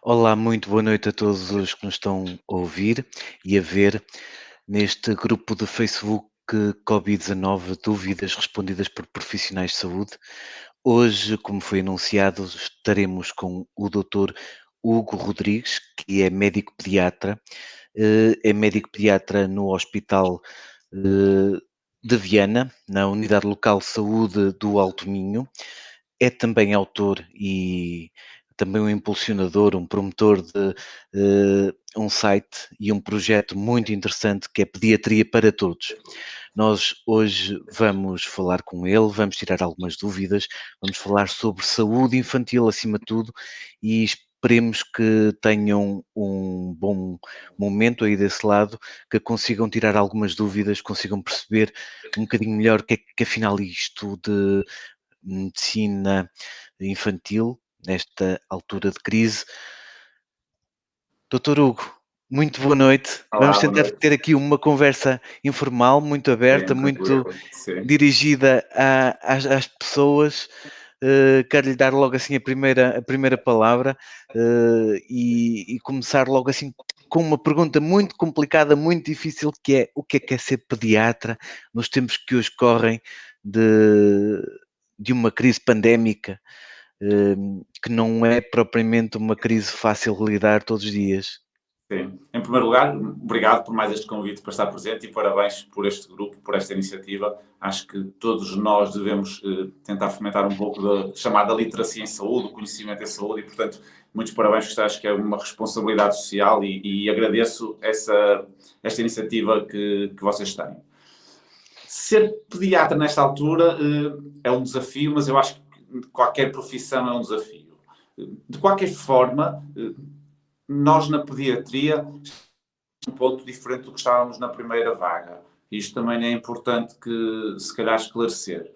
Olá, muito boa noite a todos os que nos estão a ouvir e a ver neste grupo do Facebook Covid-19, dúvidas respondidas por profissionais de saúde. Hoje, como foi anunciado, estaremos com o Dr. Hugo Rodrigues, que é médico pediatra, é médico pediatra no Hospital de Viana, na Unidade Local de Saúde do Alto Minho. É também autor e também um impulsionador, um promotor de um site e um projeto muito interessante que é Pediatria para Todos. Nós hoje vamos falar com ele, vamos tirar algumas dúvidas, vamos falar sobre saúde infantil acima de tudo e esperemos que tenham um bom momento aí desse lado, que consigam tirar algumas dúvidas, consigam perceber um bocadinho melhor o que é que afinal isto de medicina infantil, nesta altura de crise. Doutor Hugo, muito boa noite. Vamos Olá, boa tentar noite. ter aqui uma conversa informal, muito aberta, Sim, muito tranquilo. Sim. dirigida às pessoas. Quero lhe dar logo assim a primeira palavra e começar logo assim com uma pergunta muito complicada, muito difícil, que é o que é ser pediatra nos tempos que hoje correm de uma crise pandémica, que não é propriamente uma crise fácil de lidar todos os dias. Sim. Em primeiro lugar, obrigado por mais este convite para estar presente e parabéns por este grupo, por esta iniciativa. Acho que todos nós devemos tentar fomentar um pouco da chamada literacia em saúde, o conhecimento em saúde e, portanto, muitos parabéns, que acho que é uma responsabilidade social e agradeço esta iniciativa que vocês têm. Ser pediatra nesta altura é um desafio, mas eu acho que qualquer profissão é um desafio. De qualquer forma, nós na pediatria um ponto diferente do que estávamos na primeira vaga. Isto também é importante que, se calhar, esclarecer.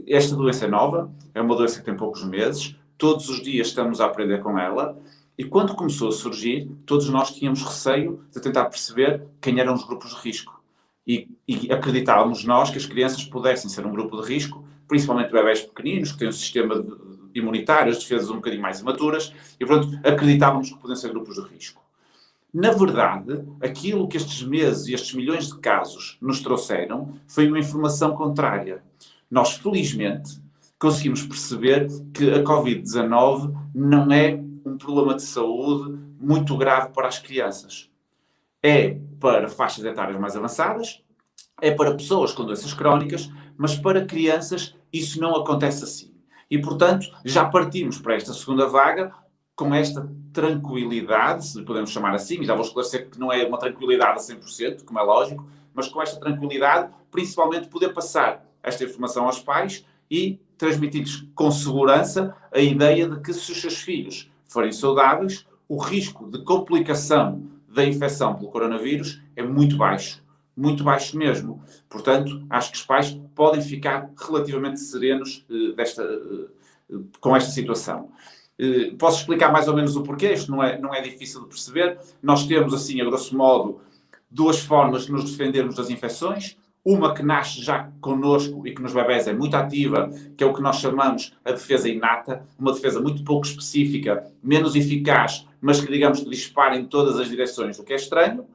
Esta doença é nova, é uma doença que tem poucos meses, todos os dias estamos a aprender com ela, e quando começou a surgir, todos nós tínhamos receio de tentar perceber quem eram os grupos de risco. E acreditávamos nós que as crianças pudessem ser um grupo de risco, principalmente bebés pequeninos, que têm um sistema imunitário, as defesas um bocadinho mais imaturas, e, portanto, acreditávamos que podiam ser grupos de risco. Na verdade, aquilo que estes meses e estes milhões de casos nos trouxeram foi uma informação contrária. Nós, felizmente, conseguimos perceber que a Covid-19 não é um problema de saúde muito grave para as crianças. É para faixas etárias mais avançadas, é para pessoas com doenças crónicas, mas para crianças isso não acontece assim. E, portanto, já partimos para esta segunda vaga com esta tranquilidade, se podemos chamar assim, já vou esclarecer que não é uma tranquilidade a 100%, como é lógico, mas com esta tranquilidade, principalmente poder passar esta informação aos pais e transmitir-lhes com segurança a ideia de que se os seus filhos forem saudáveis, o risco de complicação da infecção pelo coronavírus é muito baixo mesmo. Portanto, acho que os pais podem ficar relativamente serenos com esta situação. Posso explicar mais ou menos o porquê, isto não é difícil de perceber. Nós temos, assim, a grosso modo, duas formas de nos defendermos das infecções. Uma que nasce já connosco e que nos bebés é muito ativa, que é o que nós chamamos a defesa inata, uma defesa muito pouco específica, menos eficaz, mas que, digamos, que dispara em todas as direções, o que é estranho.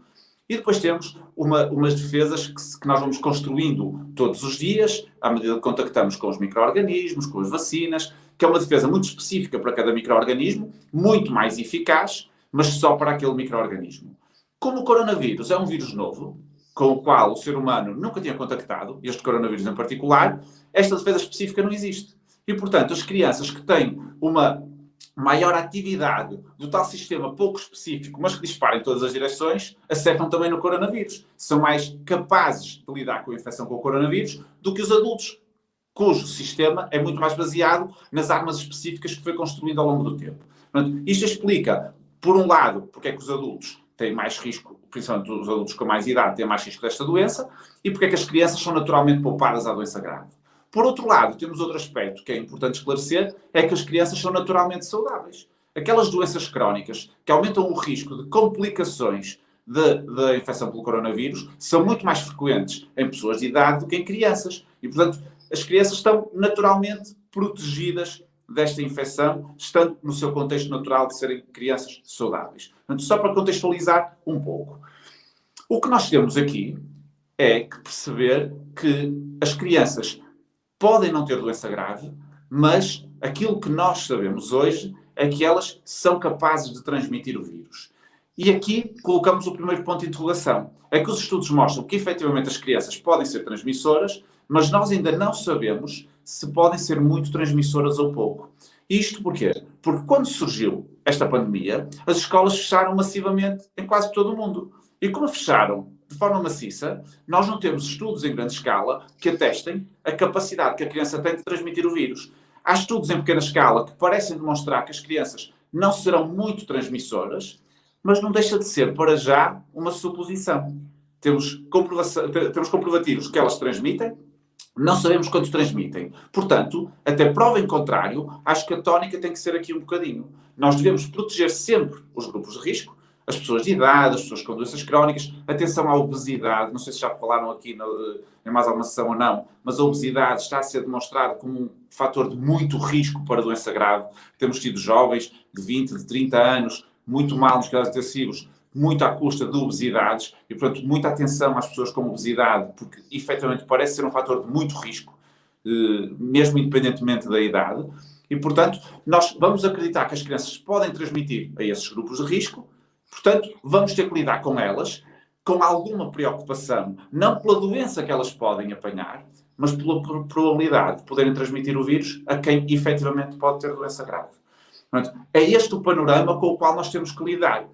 E depois temos umas defesas que nós vamos construindo todos os dias, à medida que contactamos com os micro-organismos, com as vacinas, que é uma defesa muito específica para cada micro-organismo, muito mais eficaz, mas só para aquele micro-organismo. Como o coronavírus é um vírus novo, com o qual o ser humano nunca tinha contactado, este coronavírus em particular, esta defesa específica não existe. E, portanto, as crianças que têm uma maior atividade do tal sistema pouco específico, mas que dispara em todas as direções, acertam também no coronavírus. São mais capazes de lidar com a infecção com o coronavírus do que os adultos, cujo sistema é muito mais baseado nas armas específicas que foi construído ao longo do tempo. Portanto, isto explica, por um lado, porque é que os adultos têm mais risco, principalmente os adultos com mais idade, têm mais risco desta doença, e porque é que as crianças são naturalmente poupadas à doença grave. Por outro lado, temos outro aspecto que é importante esclarecer, é que as crianças são naturalmente saudáveis. Aquelas doenças crónicas que aumentam o risco de complicações da infecção pelo coronavírus são muito mais frequentes em pessoas de idade do que em crianças. E, portanto, as crianças estão naturalmente protegidas desta infecção, estando no seu contexto natural de serem crianças saudáveis. Portanto, só para contextualizar um pouco. O que nós temos aqui é que perceber que as crianças podem não ter doença grave, mas aquilo que nós sabemos hoje é que elas são capazes de transmitir o vírus. E aqui colocamos o primeiro ponto de interrogação. É que os estudos mostram que, efetivamente, as crianças podem ser transmissoras, mas nós ainda não sabemos se podem ser muito transmissoras ou pouco. Isto porquê? Porque quando surgiu esta pandemia, as escolas fecharam massivamente em quase todo o mundo. E como fecharam de forma maciça, nós não temos estudos em grande escala que atestem a capacidade que a criança tem de transmitir o vírus. Há estudos em pequena escala que parecem demonstrar que as crianças não serão muito transmissoras, mas não deixa de ser, para já, uma suposição. Temos comprovativos que elas transmitem, não sabemos quanto transmitem. Portanto, até prova em contrário, acho que a tónica tem que ser aqui um bocadinho. Nós devemos proteger sempre os grupos de risco, as pessoas de idade, as pessoas com doenças crónicas, atenção à obesidade, não sei se já falaram aqui em mais alguma sessão ou não, mas a obesidade está a ser demonstrada como um fator de muito risco para doença grave. Temos tido jovens de 20, de 30 anos, muito mal nos cuidados intensivos, muito à custa de obesidades, e portanto muita atenção às pessoas com obesidade, porque efetivamente parece ser um fator de muito risco, mesmo independentemente da idade, e portanto nós vamos acreditar que as crianças podem transmitir a esses grupos de risco. Portanto, vamos ter que lidar com elas, com alguma preocupação, não pela doença que elas podem apanhar, mas pela probabilidade de poderem transmitir o vírus a quem efetivamente pode ter doença grave. Portanto, é este o panorama com o qual nós temos que lidar.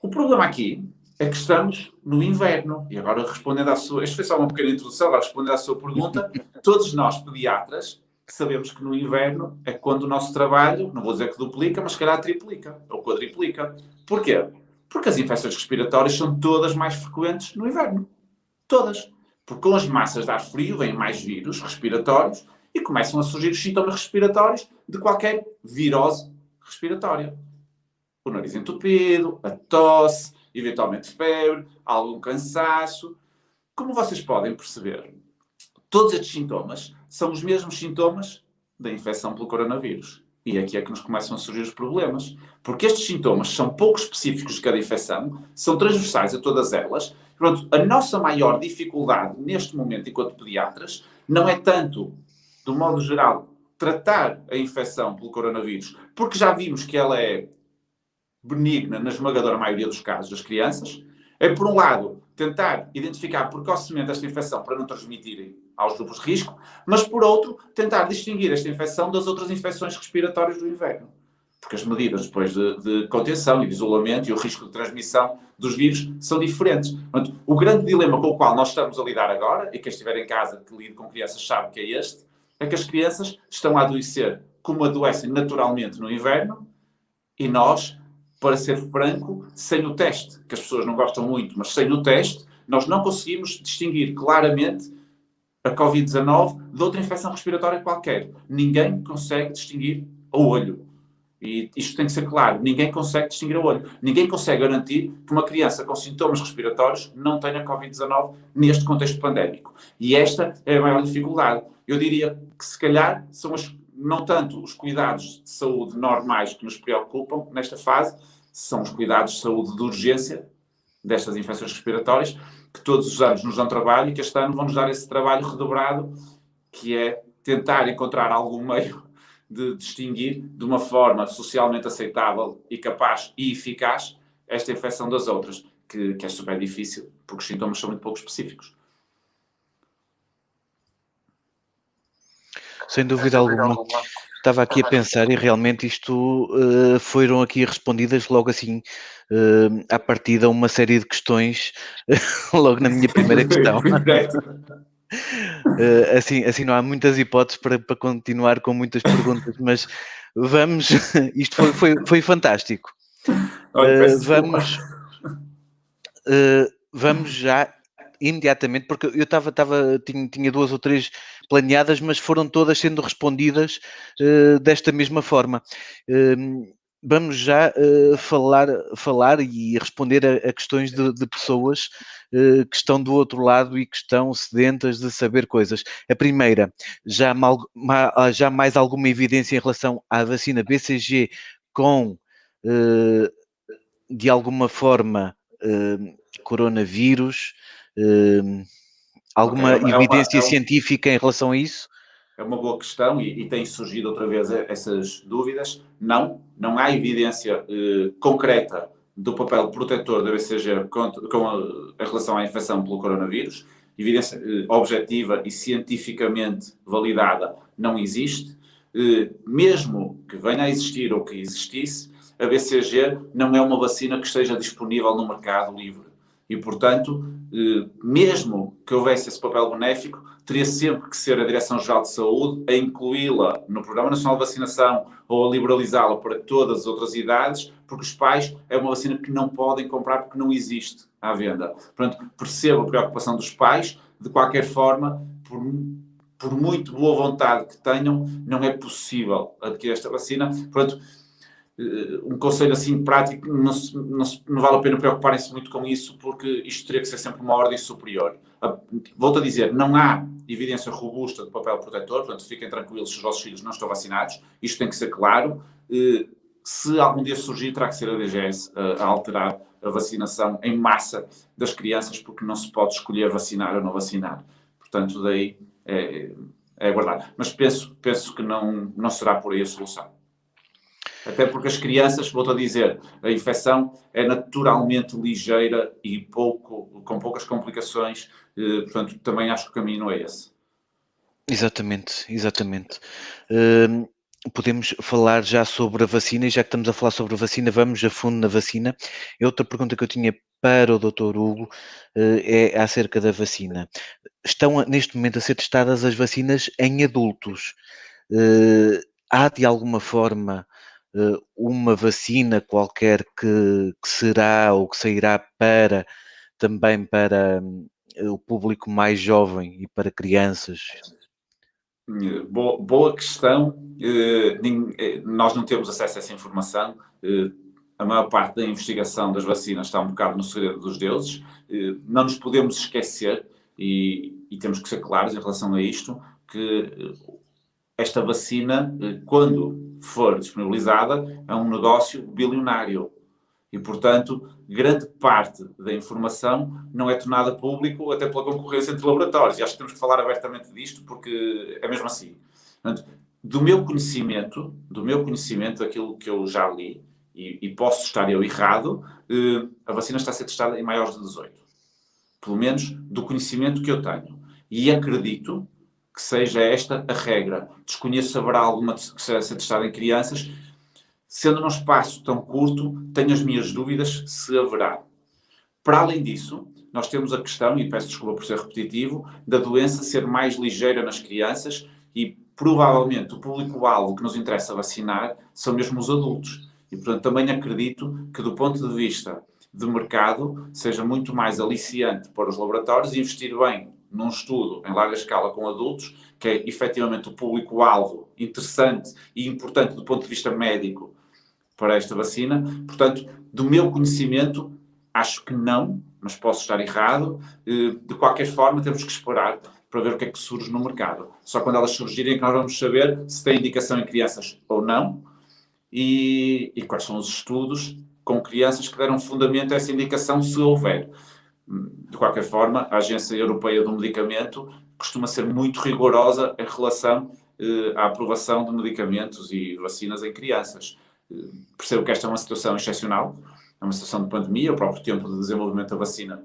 O problema aqui é que estamos no inverno. E agora respondendo à sua... Isto foi só uma pequena introdução, agora respondendo à sua pergunta, todos nós, pediatras, sabemos que no inverno é quando o nosso trabalho, não vou dizer que duplica, mas se calhar triplica ou quadriplica. Porquê? Porque as infecções respiratórias são todas mais frequentes no inverno. Todas. Porque com as massas de ar frio vêm mais vírus respiratórios e começam a surgir os sintomas respiratórios de qualquer virose respiratória. O nariz entupido, a tosse, eventualmente febre, algum cansaço. Como vocês podem perceber, todos estes sintomas são os mesmos sintomas da infecção pelo coronavírus. E aqui é que nos começam a surgir os problemas. Porque estes sintomas são pouco específicos de cada infecção, são transversais a todas elas. Portanto, a nossa maior dificuldade neste momento, enquanto pediatras, não é tanto, do modo geral, tratar a infecção pelo coronavírus, porque já vimos que ela é benigna na esmagadora maioria dos casos das crianças. É, por um lado, tentar identificar precocemente esta infecção para não transmitirem aos grupos de risco, mas, por outro, tentar distinguir esta infecção das outras infecções respiratórias do inverno. Porque as medidas depois de contenção e de isolamento e o risco de transmissão dos vírus são diferentes. Portanto, o grande dilema com o qual nós estamos a lidar agora, e quem estiver em casa que lide com crianças sabe que é este, é que as crianças estão a adoecer como adoecem naturalmente no inverno, e nós, para ser franco, sem o teste, que as pessoas não gostam muito, mas sem o teste, nós não conseguimos distinguir claramente a Covid-19 de outra infecção respiratória qualquer. Ninguém consegue distinguir a olho. E isto tem que ser claro. Ninguém consegue distinguir a olho. Ninguém consegue garantir que uma criança com sintomas respiratórios não tenha Covid-19 neste contexto pandémico. E esta é a maior dificuldade. Eu diria que, se calhar, são não tanto os cuidados de saúde normais que nos preocupam nesta fase, são os cuidados de saúde de urgência destas infecções respiratórias, que todos os anos nos dão trabalho e que este ano vão-nos dar esse trabalho redobrado, que é tentar encontrar algum meio de distinguir de uma forma socialmente aceitável e capaz e eficaz esta infecção das outras, que é super difícil, porque os sintomas são muito pouco específicos. Sem dúvida alguma. Estava aqui a pensar e realmente isto foram aqui respondidas logo assim, à partida, uma série de questões, logo na minha primeira questão. Assim não há muitas hipóteses para continuar com muitas perguntas, mas vamos, isto foi fantástico. Vamos já imediatamente, porque eu tinha 2 ou 3 planeadas, mas foram todas sendo respondidas desta mesma forma. vamos já falar e responder a questões de pessoas que estão do outro lado e que estão sedentas de saber coisas. A primeira, já mais alguma evidência em relação à vacina BCG com, de alguma forma, coronavírus? Ok, Alguma evidência científica em relação a isso? é uma boa questão e tem surgido outra vez essas dúvidas. Não, não há evidência concreta do papel protetor da BCG com a relação à infecção pelo coronavírus. Evidência objetiva e cientificamente validada não existe. Mesmo que venha a existir ou que existisse, a BCG não é uma vacina que esteja disponível no mercado livre. E, portanto, mesmo que houvesse esse papel benéfico, teria sempre que ser a Direção-Geral de Saúde a incluí-la no Programa Nacional de Vacinação ou a liberalizá-la para todas as outras idades, porque os pais é uma vacina que não podem comprar porque não existe à venda. Portanto, percebo a preocupação dos pais, de qualquer forma, por muito boa vontade que tenham, não é possível adquirir esta vacina. Portanto, um conselho assim prático, não vale a pena preocuparem-se muito com isso, porque isto teria que ser sempre uma ordem superior. Volto a dizer, não há evidência robusta de papel protetor, portanto fiquem tranquilos se os vossos filhos não estão vacinados, isto tem que ser claro. Se algum dia surgir, terá que ser a DGS a alterar a vacinação em massa das crianças, porque não se pode escolher vacinar ou não vacinar. Portanto, daí é aguardar. Mas penso que não será por aí a solução. Até porque as crianças, volto a dizer, a infecção é naturalmente ligeira e com poucas complicações, portanto, também acho que o caminho não é esse. Exatamente, exatamente. Podemos falar já sobre a vacina, e já que estamos a falar sobre a vacina, vamos a fundo na vacina. E outra pergunta que eu tinha para o Dr. Hugo é acerca da vacina. Estão neste momento a ser testadas as vacinas em adultos. Há de alguma forma uma vacina qualquer que será ou que sairá também para o público mais jovem e para crianças? Boa questão. Nós não temos acesso a essa informação. A maior parte da investigação das vacinas está um bocado no segredo dos deuses. Não nos podemos esquecer, e temos que ser claros em relação a isto, que esta vacina, quando for disponibilizada, é um negócio bilionário. E, portanto, grande parte da informação não é tornada público até pela concorrência entre laboratórios. E acho que temos que falar abertamente disto, porque é mesmo assim. Portanto, do meu conhecimento, daquilo que eu já li, e posso estar eu errado, a vacina está a ser testada em maiores de 18. Pelo menos do conhecimento que eu tenho. E acredito que seja esta a regra. Desconheço se haverá alguma que seja a ser testada em crianças. Sendo num espaço tão curto, tenho as minhas dúvidas se haverá. Para além disso, nós temos a questão, e peço desculpa por ser repetitivo, da doença ser mais ligeira nas crianças e provavelmente o público-alvo que nos interessa vacinar são mesmo os adultos. E, portanto, também acredito que, do ponto de vista de mercado, seja muito mais aliciante para os laboratórios investir bem num estudo em larga escala com adultos, que é efetivamente o público-alvo interessante e importante do ponto de vista médico para esta vacina. Portanto, do meu conhecimento, acho que não, mas posso estar errado. De qualquer forma, temos que esperar para ver o que é que surge no mercado. Só quando elas surgirem é que nós vamos saber se tem indicação em crianças ou não e quais são os estudos com crianças que deram fundamento a essa indicação, se houver. De qualquer forma, a Agência Europeia do Medicamento costuma ser muito rigorosa em relação à aprovação de medicamentos e vacinas em crianças. Percebo que esta é uma situação excepcional, é uma situação de pandemia, o próprio tempo de desenvolvimento da vacina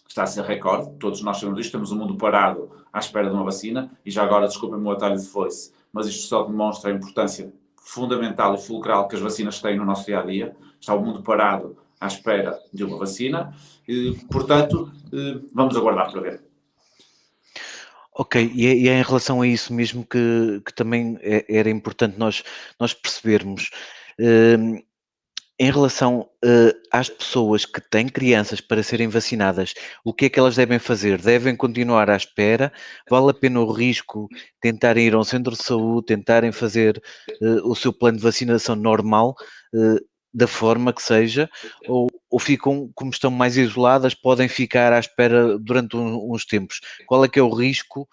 está a ser recorde, todos nós sabemos isto, temos um mundo parado à espera de uma vacina, e já agora, desculpem-me o atalho de foice, mas isto só demonstra a importância fundamental e fulcral que as vacinas têm no nosso dia-a-dia. Está o mundo parado à espera de uma vacina, portanto, vamos aguardar para ver. Ok, e é em relação a isso mesmo que também era importante nós percebermos. Em relação, às pessoas que têm crianças para serem vacinadas, o que é que elas devem fazer? Devem continuar à espera? Vale a pena o risco tentarem ir a um centro de saúde, tentarem fazer, o seu plano de vacinação normal, da forma que seja, ou ficam, como estão mais isoladas, podem ficar à espera durante uns tempos? Qual é que é o risco,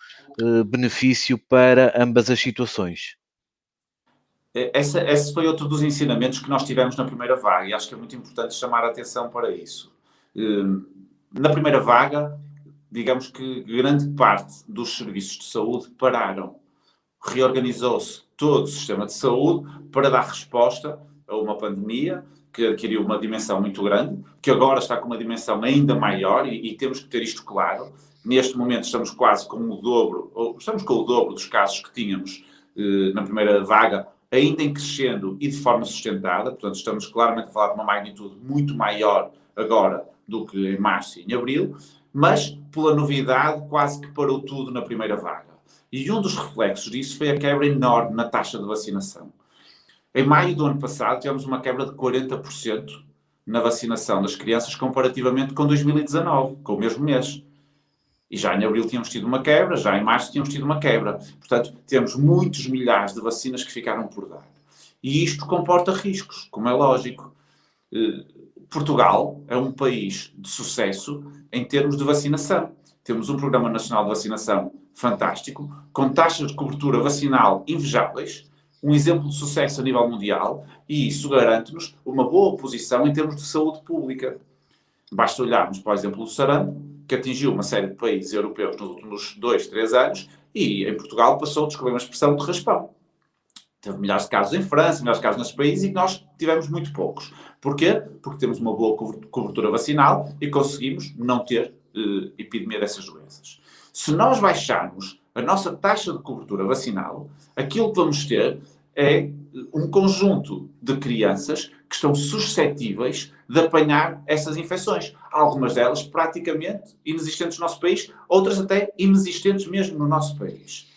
benefício para ambas as situações? Esse foi outro dos ensinamentos que nós tivemos na primeira vaga e acho que é muito importante chamar a atenção para isso. Na primeira vaga, digamos que grande parte dos serviços de saúde pararam. Reorganizou-se todo o sistema de saúde para dar resposta a uma pandemia que adquiriu uma dimensão muito grande, que agora está com uma dimensão ainda maior e temos que ter isto claro. Neste momento estamos quase com o dobro, ou estamos com o dobro dos casos que tínhamos na primeira vaga, ainda em crescendo e de forma sustentada. Portanto, estamos claramente a falar de uma magnitude muito maior agora do que em março e em abril, mas pela novidade quase que parou tudo na primeira vaga. E um dos reflexos disso foi a quebra enorme na taxa de vacinação. Em maio do ano passado, tivemos uma quebra de 40% na vacinação das crianças comparativamente com 2019, com o mesmo mês. E já em abril tínhamos tido uma quebra, já em março tínhamos tido uma quebra. Portanto, temos muitos milhares de vacinas que ficaram por dar. E isto comporta riscos, como é lógico. Portugal é um país de sucesso em termos de vacinação. Temos um Programa Nacional de Vacinação fantástico, com taxas de cobertura vacinal invejáveis, um exemplo de sucesso a nível mundial, e isso garante-nos uma boa posição em termos de saúde pública. Basta olharmos, por exemplo, o sarampo, que atingiu uma série de países europeus nos últimos 2, 3 anos, e em Portugal passou, desculpem uma expressão, de raspão. Teve milhares de casos em França, milhares de casos nesses países, e nós tivemos muito poucos. Porquê? Porque temos uma boa cobertura vacinal e conseguimos não ter epidemia dessas doenças. Se nós baixarmos a nossa taxa de cobertura vacinal, aquilo que vamos ter é um conjunto de crianças que estão suscetíveis de apanhar essas infecções. Algumas delas praticamente inexistentes no nosso país, outras até inexistentes mesmo no nosso país.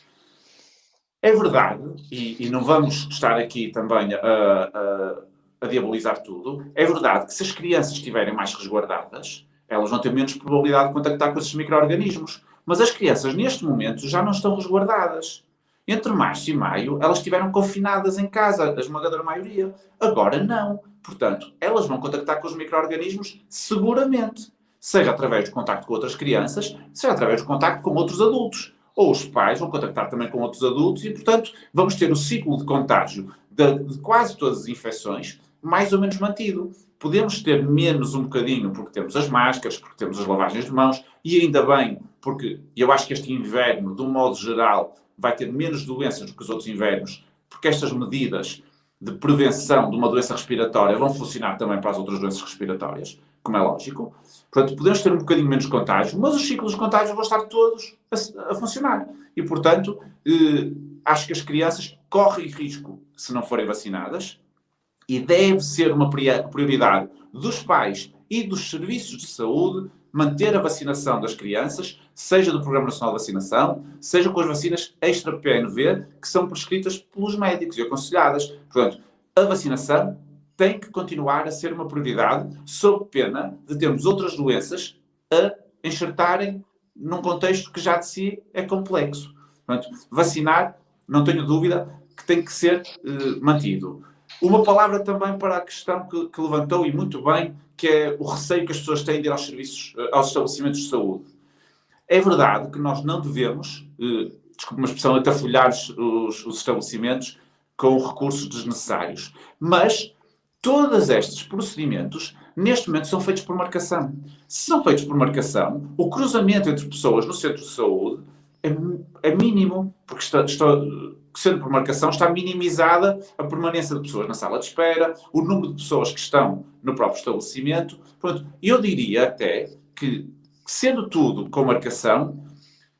É verdade, e não vamos estar aqui também a diabolizar tudo, é verdade que se as crianças estiverem mais resguardadas, elas vão ter menos probabilidade de contactar com esses micro-organismos. Mas as crianças, neste momento, já não estão resguardadas. Entre março e maio, elas estiveram confinadas em casa, a esmagadora maioria. Agora não. Portanto, elas vão contactar com os micro-organismos seguramente. Seja através do contacto com outras crianças, seja através do contacto com outros adultos. Ou os pais vão contactar também com outros adultos e, portanto, vamos ter o ciclo de contágio de quase todas as infecções mais ou menos mantido. Podemos ter menos um bocadinho porque temos as máscaras, porque temos as lavagens de mãos, e ainda bem, porque eu acho que este inverno, de um modo geral, vai ter menos doenças do que os outros invernos, porque estas medidas de prevenção de uma doença respiratória vão funcionar também para as outras doenças respiratórias, como é lógico. Portanto, podemos ter um bocadinho menos contágio, mas os ciclos de contágio vão estar todos a funcionar. E, portanto, acho que as crianças correm risco se não forem vacinadas, e deve ser uma prioridade dos pais e dos serviços de saúde manter a vacinação das crianças, seja do Programa Nacional de Vacinação, seja com as vacinas extra-PNV, que são prescritas pelos médicos e aconselhadas. Portanto, a vacinação tem que continuar a ser uma prioridade, sob pena de termos outras doenças a enxertarem num contexto que já de si é complexo. Portanto, vacinar, não tenho dúvida, que tem que ser mantido. Uma palavra também para a questão que levantou, e muito bem, que é o receio que as pessoas têm de ir aos serviços, aos estabelecimentos de saúde. É verdade que nós não devemos, desculpe uma expressão, atafolhar os estabelecimentos com recursos desnecessários. Mas todos estes procedimentos, neste momento, são feitos por marcação. Se são feitos por marcação, o cruzamento entre pessoas no centro de saúde é mínimo, porque sendo por marcação, está minimizada a permanência de pessoas na sala de espera, o número de pessoas que estão no próprio estabelecimento. Portanto, eu diria até que, sendo tudo com marcação,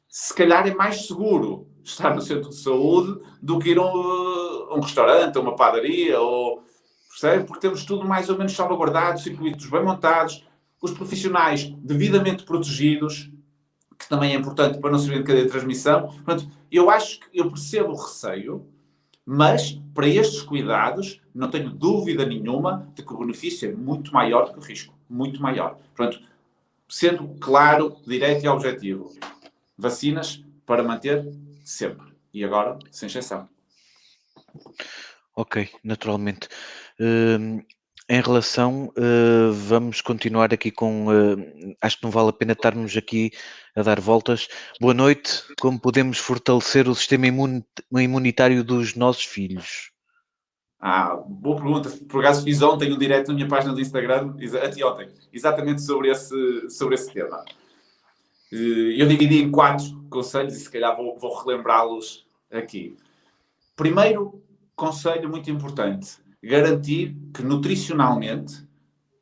se calhar é mais seguro estar no centro de saúde do que ir a um restaurante, a uma padaria, ou, percebe? Porque temos tudo mais ou menos salvaguardado, circuitos bem montados, os profissionais devidamente protegidos, que também é importante para não servir de cadeia de transmissão. Portanto, eu acho que eu percebo o receio, Mas, para estes cuidados, não tenho dúvida nenhuma de que o benefício é muito maior do que o risco. Muito maior. Portanto, sendo claro, direto e objetivo. Vacinas para manter sempre. E agora, sem exceção. Ok, naturalmente. Em relação, vamos continuar aqui com. Acho que não vale a pena estarmos aqui a dar voltas. Boa noite. Como podemos fortalecer o sistema imunitário dos nossos filhos? Boa pergunta. Por acaso fiz ontem um direto na minha página do Instagram, anteontem, exatamente sobre esse tema. Eu dividi em 4 conselhos e se calhar vou relembrá-los aqui. Primeiro conselho muito importante: garantir que nutricionalmente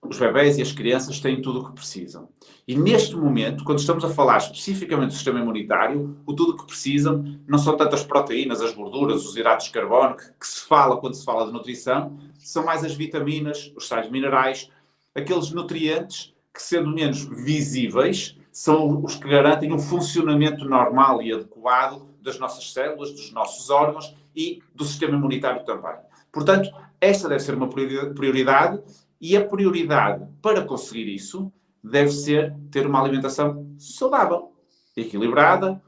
os bebés e as crianças têm tudo o que precisam. E neste momento, quando estamos a falar especificamente do sistema imunitário, o tudo o que precisam não são tantas proteínas, as gorduras, os hidratos de carbono, que se fala quando se fala de nutrição, são mais as vitaminas, os sais minerais, aqueles nutrientes que, sendo menos visíveis, são os que garantem um funcionamento normal e adequado das nossas células, dos nossos órgãos e do sistema imunitário também. Portanto, esta deve ser uma prioridade. E a prioridade para conseguir isso deve ser ter uma alimentação saudável, equilibrada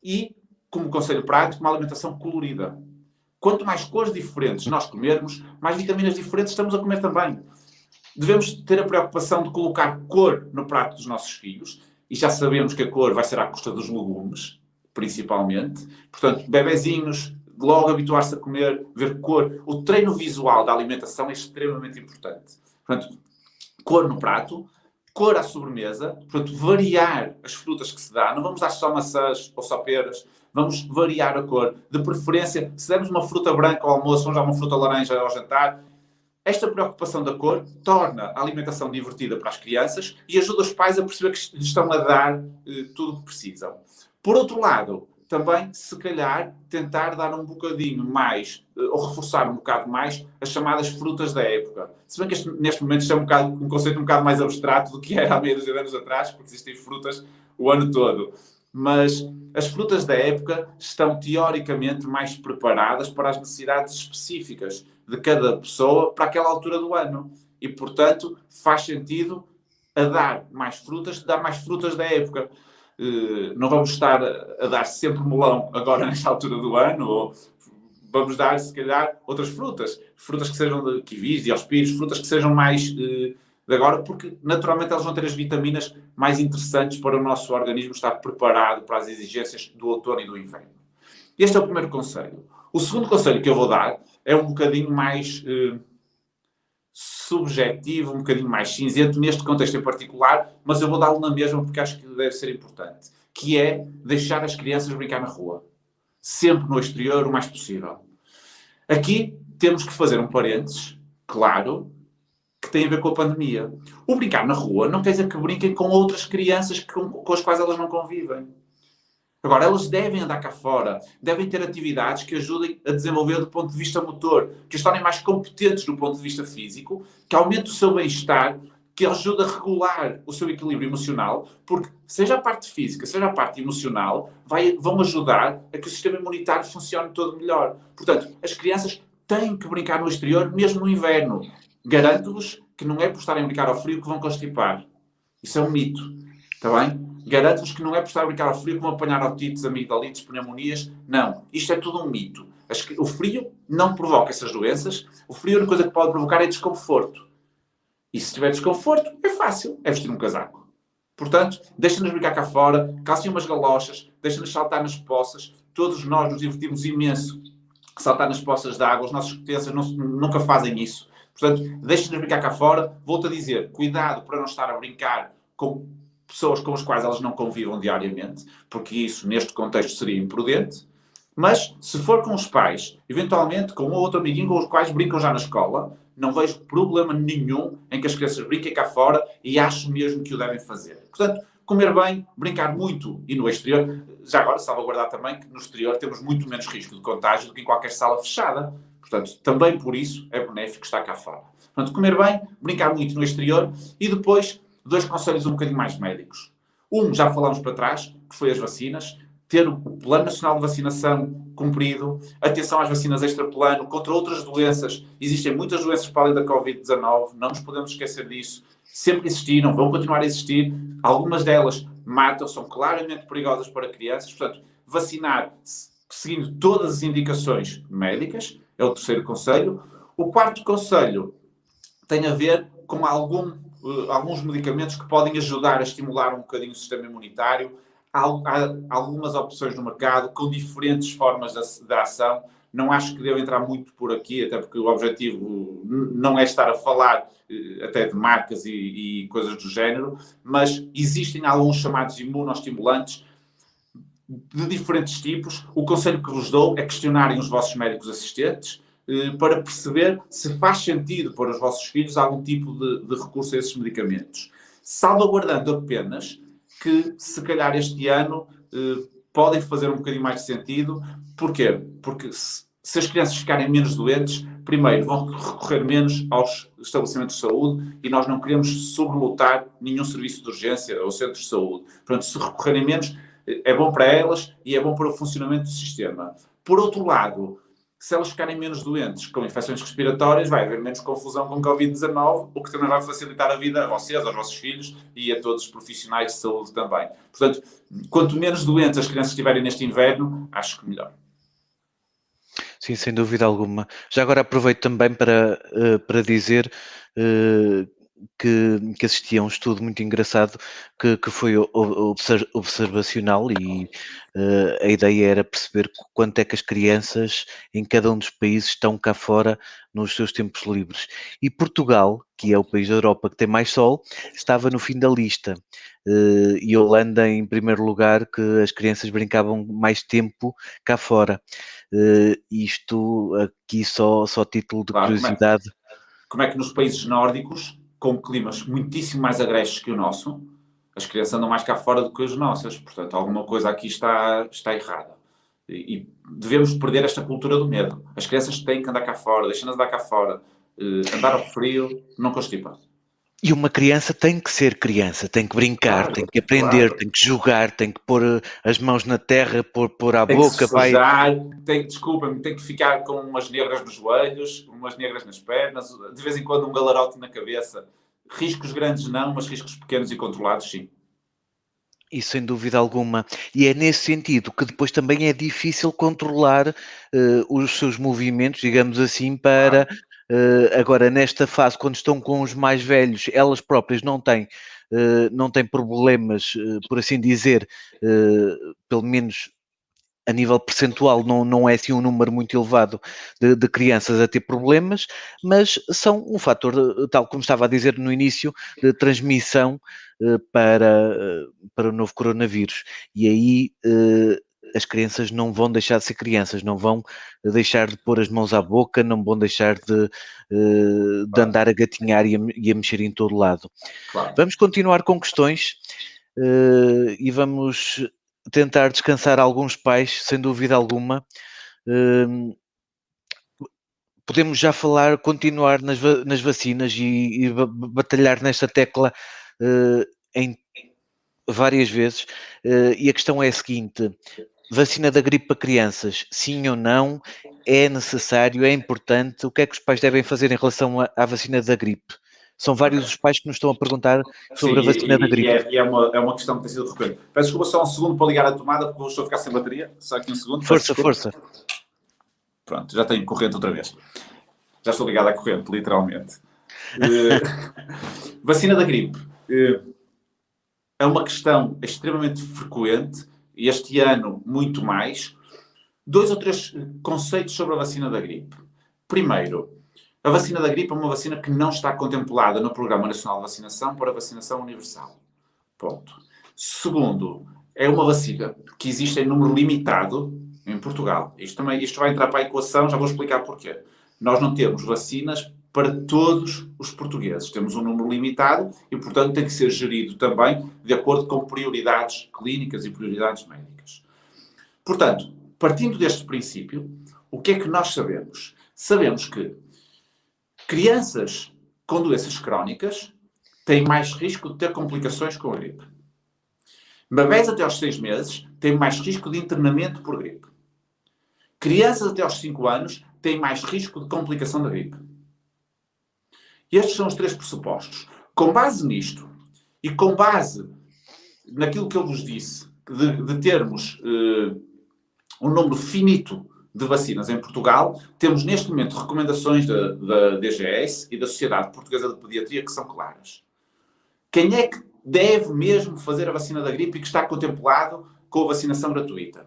e, como conselho prático, uma alimentação colorida. Quanto mais cores diferentes nós comermos, mais vitaminas diferentes estamos a comer também. Devemos ter a preocupação de colocar cor no prato dos nossos filhos, e já sabemos que a cor vai ser à custa dos legumes, principalmente. Portanto, bebezinhos, logo habituar-se a comer, ver cor. O treino visual da alimentação é extremamente importante. Portanto, cor no prato, cor à sobremesa, portanto, variar as frutas que se dá. Não vamos dar só maçãs ou só peras, vamos variar a cor. De preferência, se dermos uma fruta branca ao almoço, vamos dar uma fruta laranja ao jantar. Esta preocupação da cor torna a alimentação divertida para as crianças e ajuda os pais a perceber que lhes estão a dar tudo o que precisam. Por outro lado, também, se calhar, tentar dar um bocadinho mais, ou reforçar um bocado mais, as chamadas frutas da época. Se bem que neste momento isto é um conceito um bocado mais abstrato do que era há meia dúzia de anos atrás, porque existem frutas o ano todo. Mas as frutas da época estão, teoricamente, mais preparadas para as necessidades específicas de cada pessoa para aquela altura do ano. E, portanto, faz sentido dar mais frutas da época. Não vamos estar a dar sempre melão agora nesta altura do ano, ou vamos dar, se calhar, outras frutas que sejam de kiwis, diospírios, frutas que sejam mais de agora, porque naturalmente elas vão ter as vitaminas mais interessantes para o nosso organismo estar preparado para as exigências do outono e do inverno. Este é o primeiro conselho. O segundo conselho que eu vou dar é um bocadinho mais subjetivo, um bocadinho mais cinzento neste contexto em particular, mas eu vou dá-lo na mesma porque acho que deve ser importante, que é deixar as crianças brincar na rua. Sempre no exterior, o mais possível. Aqui temos que fazer um parênteses, claro, que tem a ver com a pandemia. O brincar na rua não quer dizer que brinquem com outras crianças com as quais elas não convivem. Agora, elas devem andar cá fora, devem ter atividades que ajudem a desenvolver do ponto de vista motor, que as tornem mais competentes do ponto de vista físico, que aumente o seu bem-estar, que ajude a regular o seu equilíbrio emocional, porque seja a parte física, seja a parte emocional, vão ajudar a que o sistema imunitário funcione todo melhor. Portanto, as crianças têm que brincar no exterior, mesmo no inverno. Garanto-vos que não é por estarem a brincar ao frio que vão constipar. Isso é um mito. Está bem? Garanto-vos que não é por estar a brincar ao frio que vão apanhar otites, amigdalites, pneumonias. Não. Isto é tudo um mito. O frio não provoca essas doenças. O frio, a única coisa que pode provocar é desconforto. E se tiver desconforto, é fácil. É vestir um casaco. Portanto, deixem-nos brincar cá fora, calcem umas galochas, deixem-nos saltar nas poças. Todos nós nos divertimos imenso saltar nas poças de água. As nossas crianças nunca fazem isso. Portanto, deixem-nos brincar cá fora. Volto a dizer, cuidado para não estar a brincar com pessoas com as quais elas não convivam diariamente, porque isso, neste contexto, seria imprudente. Mas, se for com os pais, eventualmente com um ou outro amiguinho com os quais brincam já na escola, não vejo problema nenhum em que as crianças brinquem cá fora e acho mesmo que o devem fazer. Portanto, comer bem, brincar muito e no exterior. Já agora, salvaguardar também que no exterior temos muito menos risco de contágio do que em qualquer sala fechada. Portanto, também por isso é benéfico estar cá fora. Portanto, comer bem, brincar muito no exterior e depois 2 conselhos um bocadinho mais médicos. Já falámos para trás, que foi as vacinas. ter o Plano Nacional de Vacinação cumprido, atenção às vacinas extra-plano, contra outras doenças. Existem muitas doenças para além da Covid-19, não nos podemos esquecer disso. Sempre existiram, vão continuar a existir. Algumas delas matam, são claramente perigosas para crianças. Portanto, vacinar seguindo todas as indicações médicas é o terceiro conselho. O quarto conselho tem a ver com alguns medicamentos que podem ajudar a estimular um bocadinho o sistema imunitário. Há algumas opções no mercado com diferentes formas de ação. Não acho que devo entrar muito por aqui, até porque o objetivo não é estar a falar até de marcas e coisas do género, mas existem alguns chamados imunoestimulantes de diferentes tipos. O conselho que vos dou é questionarem os vossos médicos assistentes para perceber se faz sentido para os vossos filhos algum tipo de recurso a esses medicamentos. Salvaguardando apenas que, se calhar, este ano podem fazer um bocadinho mais de sentido. Porquê? Porque se as crianças ficarem menos doentes, primeiro, vão recorrer menos aos estabelecimentos de saúde e nós não queremos sobrelotar nenhum serviço de urgência ou centros de saúde. Portanto, se recorrerem menos, é bom para elas e é bom para o funcionamento do sistema. Por outro lado, se elas ficarem menos doentes com infecções respiratórias, vai haver menos confusão com Covid-19, o que também vai facilitar a vida a vocês, aos vossos filhos e a todos os profissionais de saúde também. Portanto, quanto menos doentes as crianças estiverem neste inverno, acho que melhor. Sim, sem dúvida alguma. Já agora aproveito também para dizer que assisti a um estudo muito engraçado que foi observacional e a ideia era perceber quanto é que as crianças em cada um dos países estão cá fora nos seus tempos livres. E Portugal, que é o país da Europa que tem mais sol, estava no fim da lista. E Holanda em primeiro lugar, que as crianças brincavam mais tempo cá fora. Isto aqui só título de curiosidade. Como é que nos países nórdicos, com climas muitíssimo mais agrestes que o nosso, as crianças andam mais cá fora do que as nossas. Portanto, alguma coisa aqui está errada. E devemos perder esta cultura do medo. As crianças têm que andar cá fora, deixam-nas andar cá fora. Andar ao frio não constipa. E uma criança tem que ser criança, tem que brincar, Claro, tem que aprender, claro. tem que jogar, tem que pôr as mãos na terra, pôr à Tem que se boca, vai. esforçar, desculpa-me, tem que ficar com umas negras nos joelhos, umas negras nas pernas, de vez em quando um galarote na cabeça. Riscos grandes não, mas riscos pequenos e controlados sim. Isso sem dúvida alguma. E é nesse sentido que depois também é difícil controlar os seus movimentos, digamos assim, para agora nesta fase, quando estão com os mais velhos, elas próprias não têm problemas, por assim dizer, pelo menos a nível percentual não é assim um número muito elevado de crianças a ter problemas, mas são um fator, tal como estava a dizer no início, de transmissão para o novo coronavírus. E aí as crianças não vão deixar de ser crianças, não vão deixar de pôr as mãos à boca, não vão deixar de andar a gatinhar e a mexer em todo lado. Claro. Vamos continuar com questões e vamos tentar descansar alguns pais, sem dúvida alguma. Podemos já continuar nas vacinas e batalhar nesta tecla em várias vezes. E a questão é a seguinte: vacina da gripe para crianças, sim ou não? É necessário? É importante? O que é que os pais devem fazer em relação à vacina da gripe? São vários os pais que nos estão a perguntar sobre a vacina da gripe. É uma questão que tem sido recorrente. Peço desculpa só um segundo para ligar a tomada, porque eu estou a ficar sem bateria. Só aqui um segundo. Força. Pronto, já tenho corrente outra vez. Já estou ligado à corrente, literalmente. Vacina da gripe. É uma questão extremamente frequente, e este ano muito mais. 2 ou 3 conceitos sobre a vacina da gripe. Primeiro, a vacina da gripe é uma vacina que não está contemplada no Programa Nacional de Vacinação para vacinação universal. Ponto. Segundo, é uma vacina que existe em número limitado em Portugal. Isto vai entrar para a equação, já vou explicar porquê. Nós não temos vacinas para todos os portugueses. Temos um número limitado e, portanto, tem que ser gerido também de acordo com prioridades clínicas e prioridades médicas. Portanto, partindo deste princípio, o que é que nós sabemos? Sabemos que crianças com doenças crónicas têm mais risco de ter complicações com a gripe. Bebés até aos 6 meses têm mais risco de internamento por gripe. Crianças até aos 5 anos têm mais risco de complicação da gripe. E estes são os 3 pressupostos. Com base nisto, e com base naquilo que eu vos disse, de termos um número finito de vacinas em Portugal, temos neste momento recomendações da DGS e da Sociedade Portuguesa de Pediatria que são claras. Quem é que deve mesmo fazer a vacina da gripe e que está contemplado com a vacinação gratuita?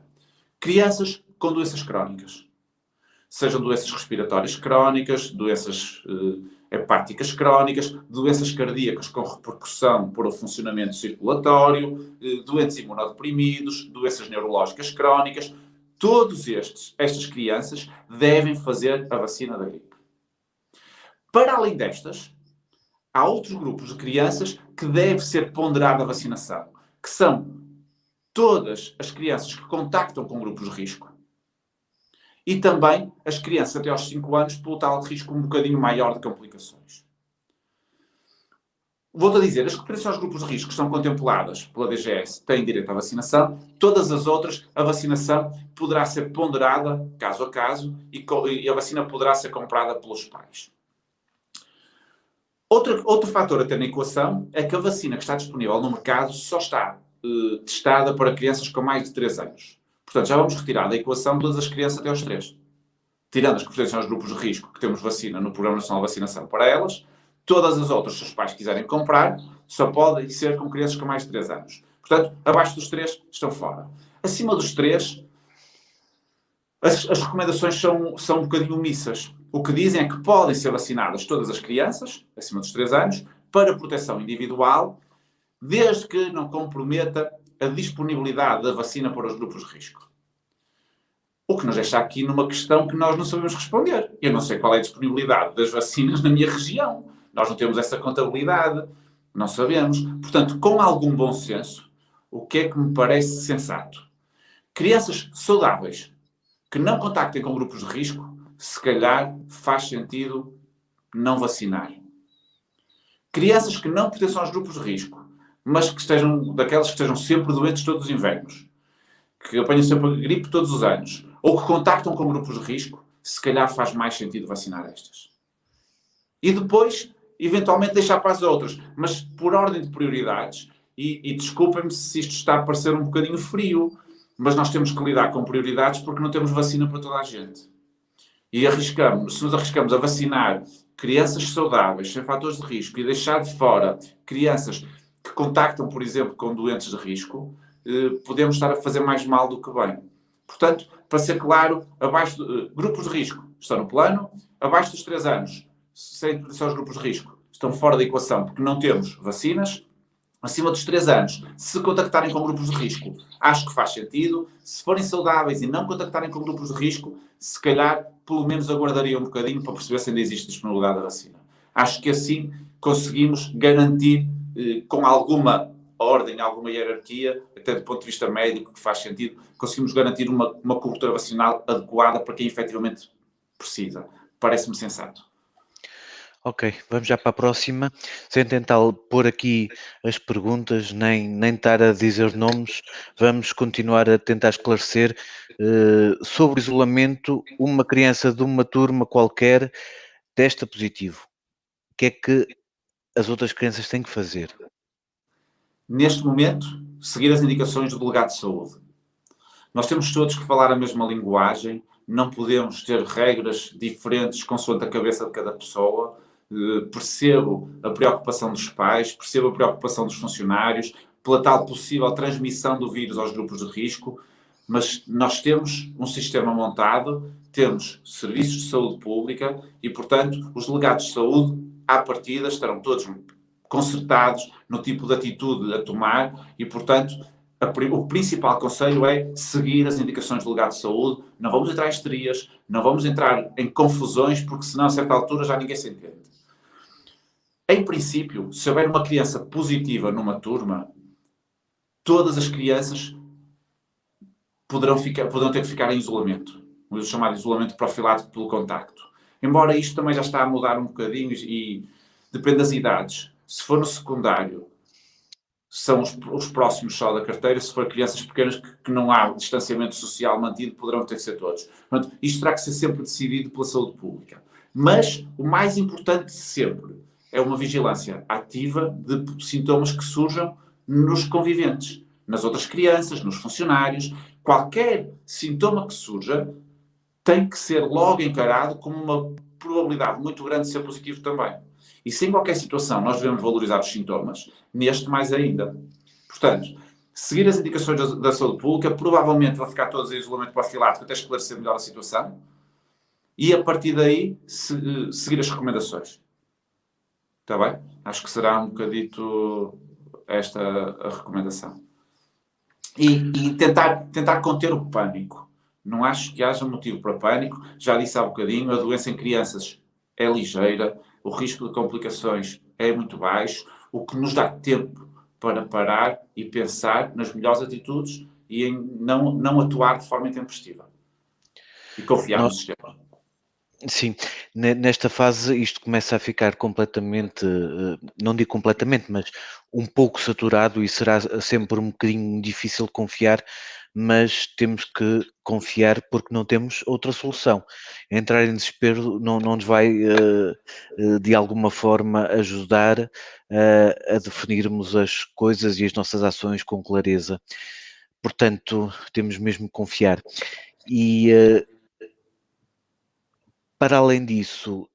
Crianças com doenças crónicas. Sejam doenças respiratórias crónicas, doenças hepáticas crónicas, doenças cardíacas com repercussão para o funcionamento circulatório, doentes imunodeprimidos, doenças neurológicas crónicas. Todas estas crianças devem fazer a vacina da gripe. Para além destas, há outros grupos de crianças que deve ser ponderada a vacinação, que são todas as crianças que contactam com grupos de risco e também as crianças até aos 5 anos pelo tal de risco um bocadinho maior de complicações. Volto a dizer, as que pertencem aos grupos de risco que são contempladas pela DGS têm direito à vacinação, todas as outras, a vacinação poderá ser ponderada caso a caso e a vacina poderá ser comprada pelos pais. Outro fator a ter na equação é que a vacina que está disponível no mercado só está testada para crianças com mais de 3 anos. Portanto, já vamos retirar da equação todas as crianças até aos 3. Tirando as que pertencem aos grupos de risco, que temos vacina no Programa Nacional de Vacinação para elas, todas as outras, se os pais quiserem comprar, só podem ser com crianças com mais de 3 anos. Portanto, abaixo dos 3 estão fora. Acima dos 3, as recomendações são um bocadinho omissas. O que dizem é que podem ser vacinadas todas as crianças, acima dos 3 anos, para proteção individual, desde que não comprometa a disponibilidade da vacina para os grupos de risco. O que nos deixa aqui numa questão que nós não sabemos responder. Eu não sei qual é a disponibilidade das vacinas na minha região. Nós não temos essa contabilidade. Não sabemos. Portanto, com algum bom senso, o que é que me parece sensato? Crianças saudáveis que não contactem com grupos de risco, se calhar faz sentido não vacinar. Crianças que não pertençam aos grupos de risco, mas que daquelas que estejam sempre doentes todos os invernos, que apanham sempre gripe todos os anos, ou que contactam com grupos de risco, se calhar faz mais sentido vacinar estas. E depois, eventualmente, deixar para as outras. Mas por ordem de prioridades, e desculpem-me se isto está a parecer um bocadinho frio, mas nós temos que lidar com prioridades porque não temos vacina para toda a gente. E se nos arriscamos a vacinar crianças saudáveis, sem fatores de risco, e deixar de fora crianças que contactam, por exemplo, com doentes de risco, podemos estar a fazer mais mal do que bem. Portanto, para ser claro, grupos de risco estão no plano, abaixo dos 3 anos, sem pertencer aos grupos de risco, estão fora da equação porque não temos vacinas. Acima dos 3 anos, se contactarem com grupos de risco, acho que faz sentido. Se forem saudáveis e não contactarem com grupos de risco, se calhar, pelo menos aguardaria um bocadinho para perceber se ainda existe disponibilidade da vacina. Acho que assim conseguimos garantir, com alguma ordem, alguma hierarquia, até do ponto de vista médico, que faz sentido, conseguimos garantir uma cobertura vacinal adequada para quem efetivamente precisa. Parece-me sensato. Ok, vamos já para a próxima. Sem tentar pôr aqui as perguntas, nem estar a dizer nomes, vamos continuar a tentar esclarecer sobre o isolamento. Uma criança de uma turma qualquer testa positivo. O que é que as outras crianças têm que fazer? Neste momento, seguir as indicações do delegado de saúde. Nós temos todos que falar a mesma linguagem, não podemos ter regras diferentes consoante a cabeça de cada pessoa. Percebo a preocupação dos pais, percebo a preocupação dos funcionários, pela tal possível transmissão do vírus aos grupos de risco, mas nós temos um sistema montado, temos serviços de saúde pública e, portanto, os delegados de saúde, à partida, estarão todos concertados no tipo de atitude a tomar e, portanto, o principal conselho é seguir as indicações do delegado de saúde. Não vamos entrar em histerias, não vamos entrar em confusões, porque senão a certa altura já ninguém se entende. Em princípio, se houver uma criança positiva numa turma, todas as crianças poderão ter que ficar em isolamento. O chamado isolamento profilático pelo contacto. Embora isto também já está a mudar um bocadinho e depende das idades. Se for no secundário, são os próximos só da carteira. Se for crianças pequenas que não há distanciamento social mantido, poderão ter que ser todos. Portanto, isto terá que ser sempre decidido pela saúde pública. Mas o mais importante sempre é uma vigilância ativa de sintomas que surjam nos conviventes, nas outras crianças, nos funcionários. Qualquer sintoma que surja tem que ser logo encarado como uma probabilidade muito grande de ser positivo também. E se em qualquer situação nós devemos valorizar os sintomas, neste mais ainda. Portanto, seguir as indicações da saúde pública, provavelmente vão ficar todos em isolamento profilático até esclarecer melhor a situação, e a partir daí seguir as recomendações. Está bem? Acho que será um bocadito esta a recomendação. E tentar conter o pânico. Não acho que haja motivo para pânico. Já disse há bocadinho, a doença em crianças é ligeira, o risco de complicações é muito baixo, o que nos dá tempo para parar e pensar nas melhores atitudes e em não atuar de forma intempestiva. E confiar no sistema. Sim, nesta fase isto começa a ficar completamente, não digo completamente, mas um pouco saturado e será sempre um bocadinho difícil confiar, mas temos que confiar porque não temos outra solução. Entrar em desespero não nos vai, de alguma forma, ajudar a definirmos as coisas e as nossas ações com clareza. Portanto, temos mesmo que confiar. E para além disso,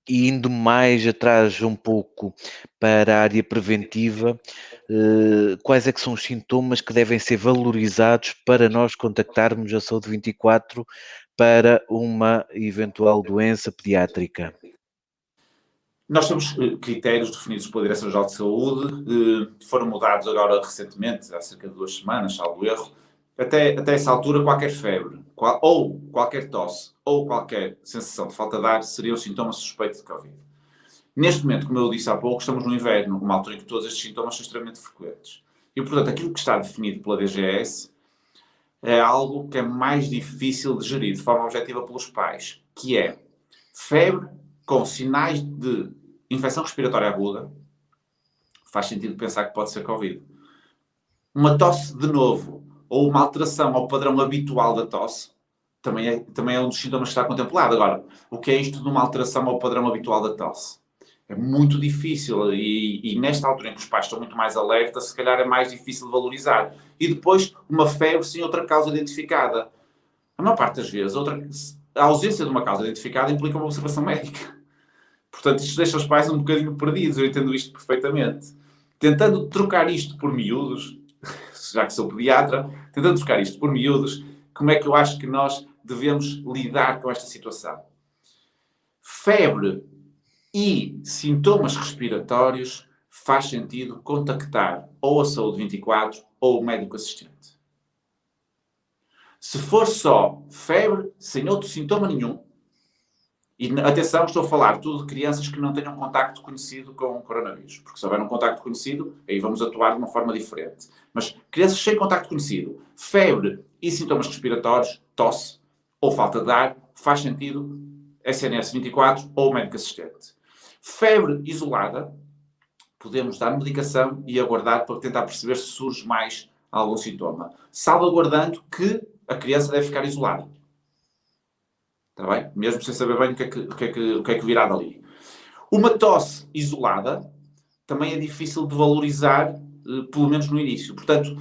e indo mais atrás um pouco para a área preventiva, quais é que são os sintomas que devem ser valorizados para nós contactarmos a Saúde 24 para uma eventual doença pediátrica? Nós temos critérios definidos pela Direção-Geral de Saúde, foram mudados agora recentemente, há cerca de 2 semanas, salvo erro. Até essa altura, qualquer febre, ou qualquer tosse, ou qualquer sensação de falta de ar seriam sintomas suspeitos de Covid. Neste momento, como eu disse há pouco, estamos no inverno, uma altura em que todos estes sintomas são extremamente frequentes. E, portanto, aquilo que está definido pela DGS é algo que é mais difícil de gerir de forma objetiva pelos pais, que é febre com sinais de infecção respiratória aguda. Faz sentido pensar que pode ser Covid. Uma tosse de novo, ou uma alteração ao padrão habitual da tosse, também é um dos sintomas que está contemplado. Agora, o que é isto de uma alteração ao padrão habitual da tosse? É muito difícil e nesta altura em que os pais estão muito mais alertas, se calhar é mais difícil de valorizar. E depois, uma febre sem outra causa identificada. A maior parte das vezes, a ausência de uma causa identificada implica uma observação médica. Portanto, isto deixa os pais um bocadinho perdidos, eu entendo isto perfeitamente. Tentando trocar isto por miúdos, já que sou pediatra, tentando trocar isto por miúdos, como é que eu acho que nós devemos lidar com esta situação? Febre e sintomas respiratórios faz sentido contactar ou a Saúde 24 ou o médico assistente. Se for só febre, sem outro sintoma nenhum, e atenção, estou a falar tudo de crianças que não tenham contacto conhecido com o coronavírus, porque se houver um contacto conhecido, aí vamos atuar de uma forma diferente. Mas crianças sem contacto conhecido, febre e sintomas respiratórios, tosse ou falta de ar, faz sentido SNS 24 ou médico assistente. Febre isolada, podemos dar medicação e aguardar para tentar perceber se surge mais algum sintoma, salvaguardando que a criança deve ficar isolada. Está bem? Mesmo sem saber bem o que é que virá dali. Uma tosse isolada também é difícil de valorizar, pelo menos no início. Portanto,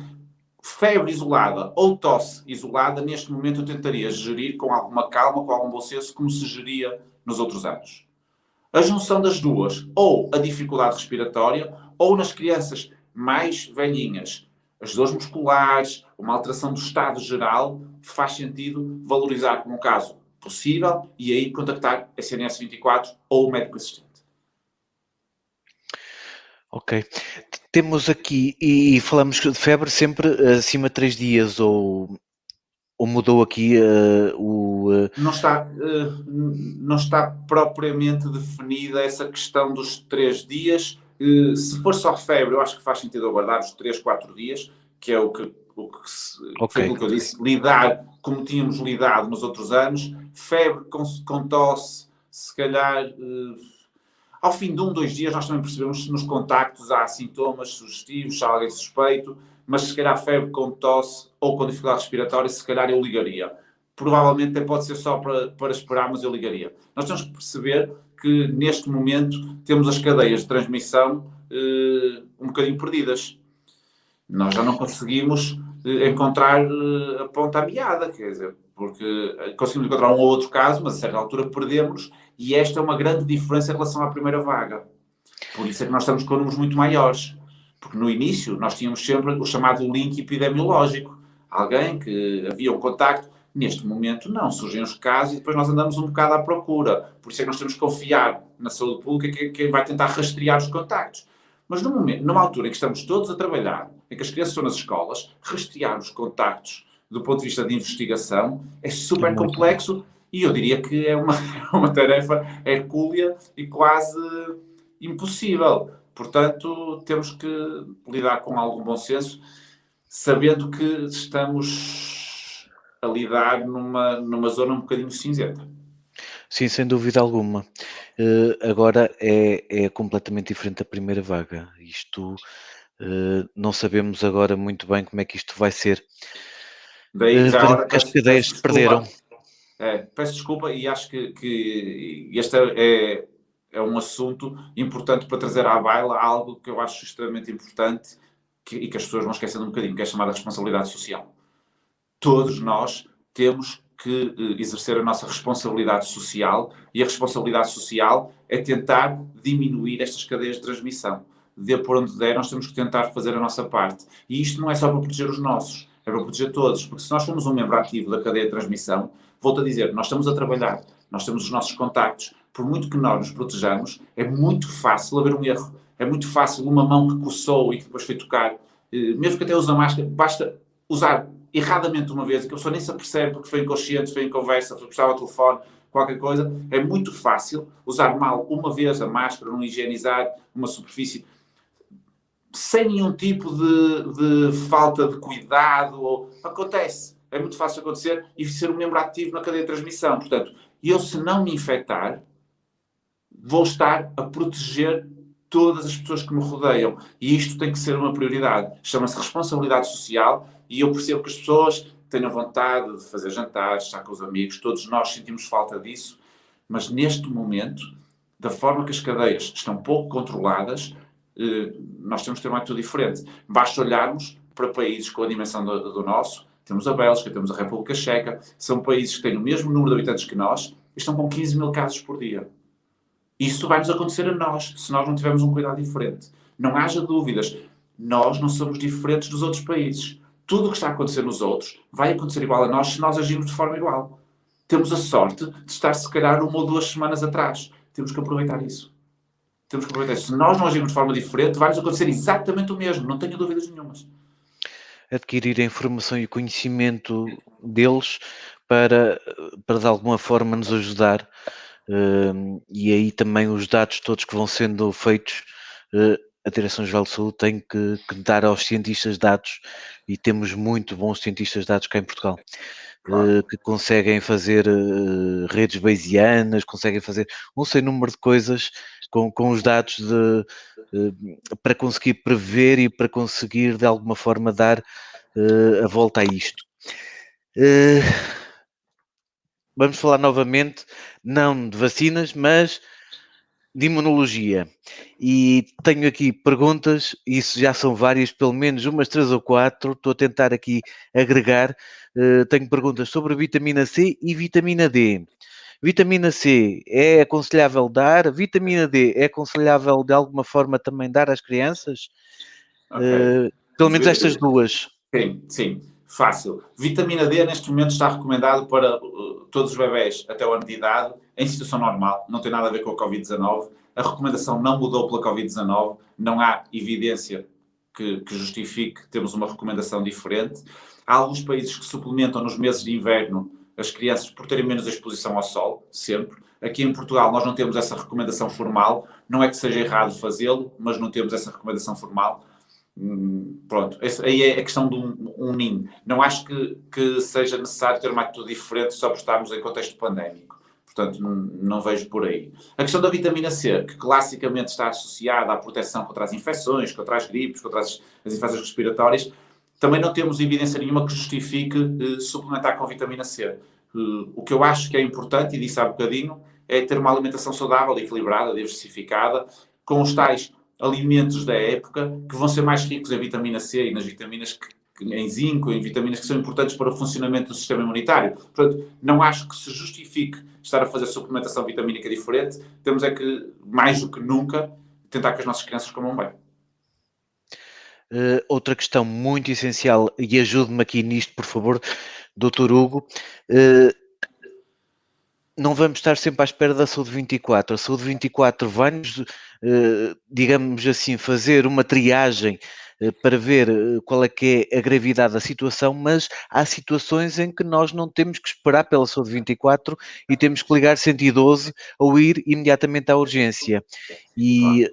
febre isolada ou tosse isolada, neste momento eu tentaria gerir com alguma calma, com algum bom senso, como se geria nos outros anos. A junção das duas, ou a dificuldade respiratória, ou nas crianças mais velhinhas, as dores musculares, uma alteração do estado geral, faz sentido valorizar como um caso possível e aí contactar a SNS 24 ou o médico assistente. Ok. Temos aqui, e falamos de febre sempre acima de 3 dias, ou mudou aqui Não está propriamente definida essa questão dos 3 dias. Se for só febre, eu acho que faz sentido aguardar os 3, 4 dias, que é o que foi aquilo que eu disse, lidar como tínhamos lidado nos outros anos. Febre com tosse, se calhar Ao fim de 2 dias, nós também percebemos se nos contactos há sintomas sugestivos, se há alguém suspeito, mas se calhar febre com tosse ou com dificuldade respiratória, se calhar eu ligaria. Provavelmente até pode ser só para esperar, mas eu ligaria. Nós temos que perceber que, neste momento, temos as cadeias de transmissão um bocadinho perdidas. Nós já não conseguimos encontrar a ponta à meada, quer dizer, porque conseguimos encontrar um ou outro caso, mas a certa altura perdemos, e esta é uma grande diferença em relação à primeira vaga. Por isso é que nós estamos com números muito maiores. Porque no início nós tínhamos sempre o chamado link epidemiológico. Alguém que havia um contacto. Neste momento não, surgem os casos e depois nós andamos um bocado à procura. Por isso é que nós temos que confiar na saúde pública que vai tentar rastrear os contactos. Mas numa altura em que estamos todos a trabalhar, em que as crianças estão nas escolas, rastrear os contactos do ponto de vista de investigação é super complexo e eu diria que é uma tarefa hercúlea e quase impossível. Portanto, temos que lidar com algum bom senso, sabendo que estamos a lidar numa zona um bocadinho cinzenta. Sim, sem dúvida alguma. Agora é completamente diferente da primeira vaga. Isto, não sabemos agora muito bem como é que isto vai ser. Daí, já Parece agora, que as peço cadeias se perderam. desculpa. Peço desculpa e acho que este é um assunto importante para trazer à baila algo que eu acho extremamente importante e que as pessoas vão esquecendo um bocadinho, que é a chamada responsabilidade social. Todos nós temos que exercer a nossa responsabilidade social e a responsabilidade social é tentar diminuir estas cadeias de transmissão. De por onde der, nós temos que tentar fazer a nossa parte. E isto não é só para proteger os nossos, é para proteger todos, porque se nós formos um membro ativo da cadeia de transmissão, volto a dizer, nós estamos a trabalhar, nós temos os nossos contactos, por muito que nós nos protejamos, é muito fácil haver um erro. É muito fácil uma mão que coçou e que depois foi tocar, mesmo que até use a máscara, basta usar erradamente uma vez, e que a pessoa nem se apercebe porque foi inconsciente, foi em conversa, foi puxar o telefone, qualquer coisa, é muito fácil usar mal uma vez a máscara, não higienizar uma superfície, sem nenhum tipo de falta de cuidado. Acontece. É muito fácil acontecer e ser um membro ativo na cadeia de transmissão. Portanto, eu se não me infectar, vou estar a proteger todas as pessoas que me rodeiam. E isto tem que ser uma prioridade. Chama-se responsabilidade social e eu percebo que as pessoas tenham vontade de fazer jantares, estar com os amigos, todos nós sentimos falta disso, mas neste momento, da forma que as cadeias estão pouco controladas, nós temos que ter uma atitude diferente. Basta olharmos para países com a dimensão do nosso, temos a Bélgica, temos a República Checa, são países que têm o mesmo número de habitantes que nós e estão com 15 mil casos por dia. Isso vai-nos acontecer a nós, se nós não tivermos um cuidado diferente. Não haja dúvidas, nós não somos diferentes dos outros países. Tudo o que está a acontecer nos outros vai acontecer igual a nós se nós agirmos de forma igual. Temos a sorte de estar, se calhar, 1 ou 2 semanas atrás. Temos que aproveitar isso. Temos que aproveitar isso. Se nós não agirmos de forma diferente, vai-nos acontecer exatamente o mesmo. Não tenho dúvidas nenhumas. Adquirir a informação e o conhecimento deles para de alguma forma nos ajudar. E aí também os dados todos que vão sendo feitos, a Direção-Geral de Saúde tem que dar aos cientistas dados, e temos muito bons cientistas dados cá em Portugal, Claro. que conseguem fazer redes bayesianas, conseguem fazer um sem número de coisas com os dados para conseguir prever e para conseguir de alguma forma dar a volta a isto. Vamos falar novamente, não de vacinas, mas de imunologia. E tenho aqui perguntas, isso já são várias, pelo menos umas 3 ou 4, estou a tentar aqui agregar. Tenho perguntas sobre vitamina C e vitamina D. Vitamina C é aconselhável dar? Vitamina D é aconselhável de alguma forma também dar às crianças? Ok. Pelo menos estas duas. Sim. Fácil. Vitamina D neste momento está recomendado para todos os bebés até o ano de idade, em situação normal, não tem nada a ver com a Covid-19. A recomendação não mudou pela Covid-19, não há evidência que justifique termos uma recomendação diferente. Há alguns países que suplementam nos meses de inverno as crianças por terem menos exposição ao sol, sempre. Aqui em Portugal nós não temos essa recomendação formal, não é que seja errado fazê-lo, mas não temos essa recomendação formal. Pronto, aí é a questão de um ninho. Não acho que seja necessário ter uma atitude diferente só por estarmos em contexto pandémico. Portanto, não vejo por aí. A questão da vitamina C, que classicamente está associada à proteção contra as infecções, contra as gripes, contra as infecções respiratórias, também não temos evidência nenhuma que justifique suplementar com vitamina C. O que eu acho que é importante, e disse há bocadinho, é ter uma alimentação saudável, equilibrada, diversificada, com os tais alimentos da época, que vão ser mais ricos em vitamina C e nas vitaminas em zinco, em vitaminas que são importantes para o funcionamento do sistema imunitário. Portanto, não acho que se justifique estar a fazer suplementação vitamínica diferente. Temos é que, mais do que nunca, tentar que as nossas crianças comam bem. Outra questão muito essencial, e ajude-me aqui nisto, por favor, Dr. Hugo. Não vamos estar sempre à espera da Saúde 24. A Saúde 24 vai-nos, digamos assim, fazer uma triagem para ver qual é que é a gravidade da situação, mas há situações em que nós não temos que esperar pela Saúde 24 e temos que ligar 112 ou ir imediatamente à urgência. E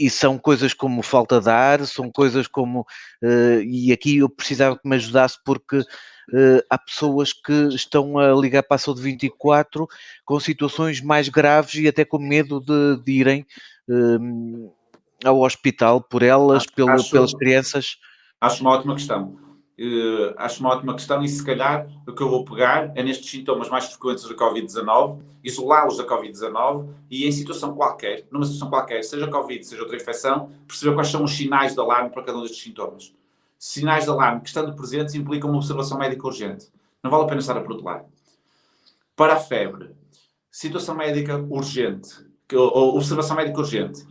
são coisas como falta de ar, são coisas como... e aqui eu precisava que me ajudasse porque... há pessoas que estão a ligar para a Saúde 24 com situações mais graves e até com medo de irem ao hospital por elas, pelas crianças. Acho uma ótima questão. Acho uma ótima questão e se calhar o que eu vou pegar é nestes sintomas mais frequentes da Covid-19, isolá-los da Covid-19 e em situação qualquer, numa situação qualquer, seja Covid, seja outra infecção, perceber quais são os sinais de alarme para cada um destes sintomas. Sinais de alarme que, estando presentes, implicam uma observação médica urgente. Não vale a pena estar a protelar. Para a febre, situação médica urgente, ou observação médica urgente,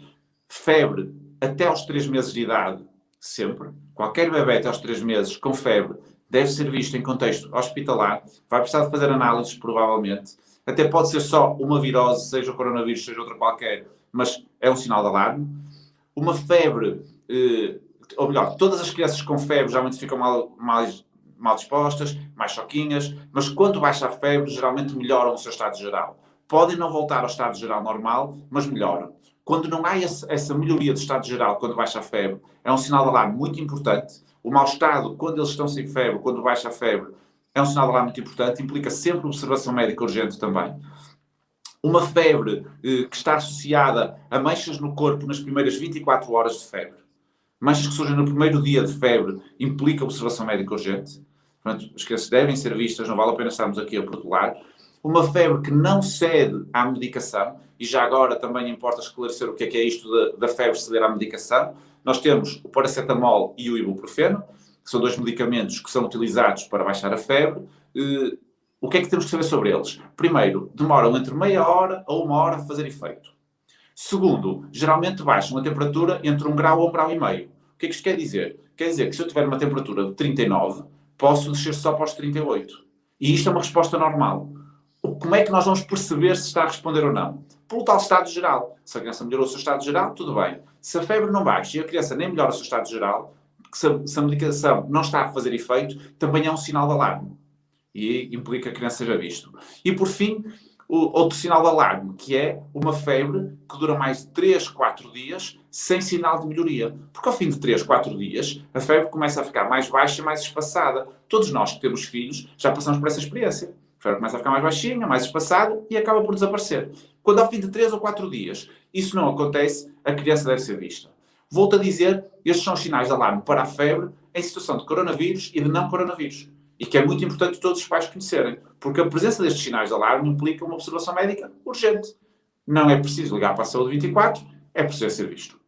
febre até aos 3 meses de idade, sempre. Qualquer bebê até aos 3 meses com febre deve ser visto em contexto hospitalar, vai precisar de fazer análises, provavelmente. Até pode ser só uma virose, seja o coronavírus, seja outra qualquer, mas é um sinal de alarme. Uma febre, ou melhor, todas as crianças com febre geralmente ficam mal dispostas, mais choquinhas, mas quando baixa a febre, geralmente melhoram o seu estado geral. Podem não voltar ao estado geral normal, mas melhoram. Quando não há essa melhoria do estado geral, quando baixa a febre, é um sinal de alarme muito importante. O mau estado, quando eles estão sem febre, quando baixa a febre, é um sinal de alarme muito importante. Implica sempre observação médica urgente também. Uma febre que está associada a manchas no corpo nas primeiras 24 horas de febre. Manchas que surgem no primeiro dia de febre implica observação médica urgente. Portanto, as crianças devem ser vistas, não vale a pena estarmos aqui a protelar. Uma febre que não cede à medicação, e já agora também importa esclarecer o que é isto da febre ceder à medicação. Nós temos o paracetamol e o ibuprofeno, que são 2 medicamentos que são utilizados para baixar a febre. O que é que temos que saber sobre eles? Primeiro, demoram entre meia hora a 1 hora a fazer efeito. Segundo, geralmente baixam a temperatura entre 1 grau a 1 grau e meio. O que é que isto quer dizer? Quer dizer que se eu tiver uma temperatura de 39, posso descer só para os 38. E isto é uma resposta normal. Como é que nós vamos perceber se está a responder ou não? Pelo tal estado geral. Se a criança melhorou o seu estado geral, tudo bem. Se a febre não baixa e a criança nem melhora o seu estado geral, se a medicação não está a fazer efeito, também é um sinal de alarme. E implica que a criança seja visto. E por fim, outro sinal de alarme, que é uma febre que dura mais de 3, 4 dias sem sinal de melhoria. Porque ao fim de 3, 4 dias, a febre começa a ficar mais baixa e mais espaçada. Todos nós que temos filhos já passamos por essa experiência. A febre começa a ficar mais baixinha, mais espaçada e acaba por desaparecer. Quando ao fim de 3 ou 4 dias isso não acontece, a criança deve ser vista. Volto a dizer, estes são os sinais de alarme para a febre em situação de coronavírus e de não coronavírus. E que é muito importante todos os pais conhecerem, porque a presença destes sinais de alarme implica uma observação médica urgente. Não é preciso ligar para a Saúde 24, é preciso ser visto.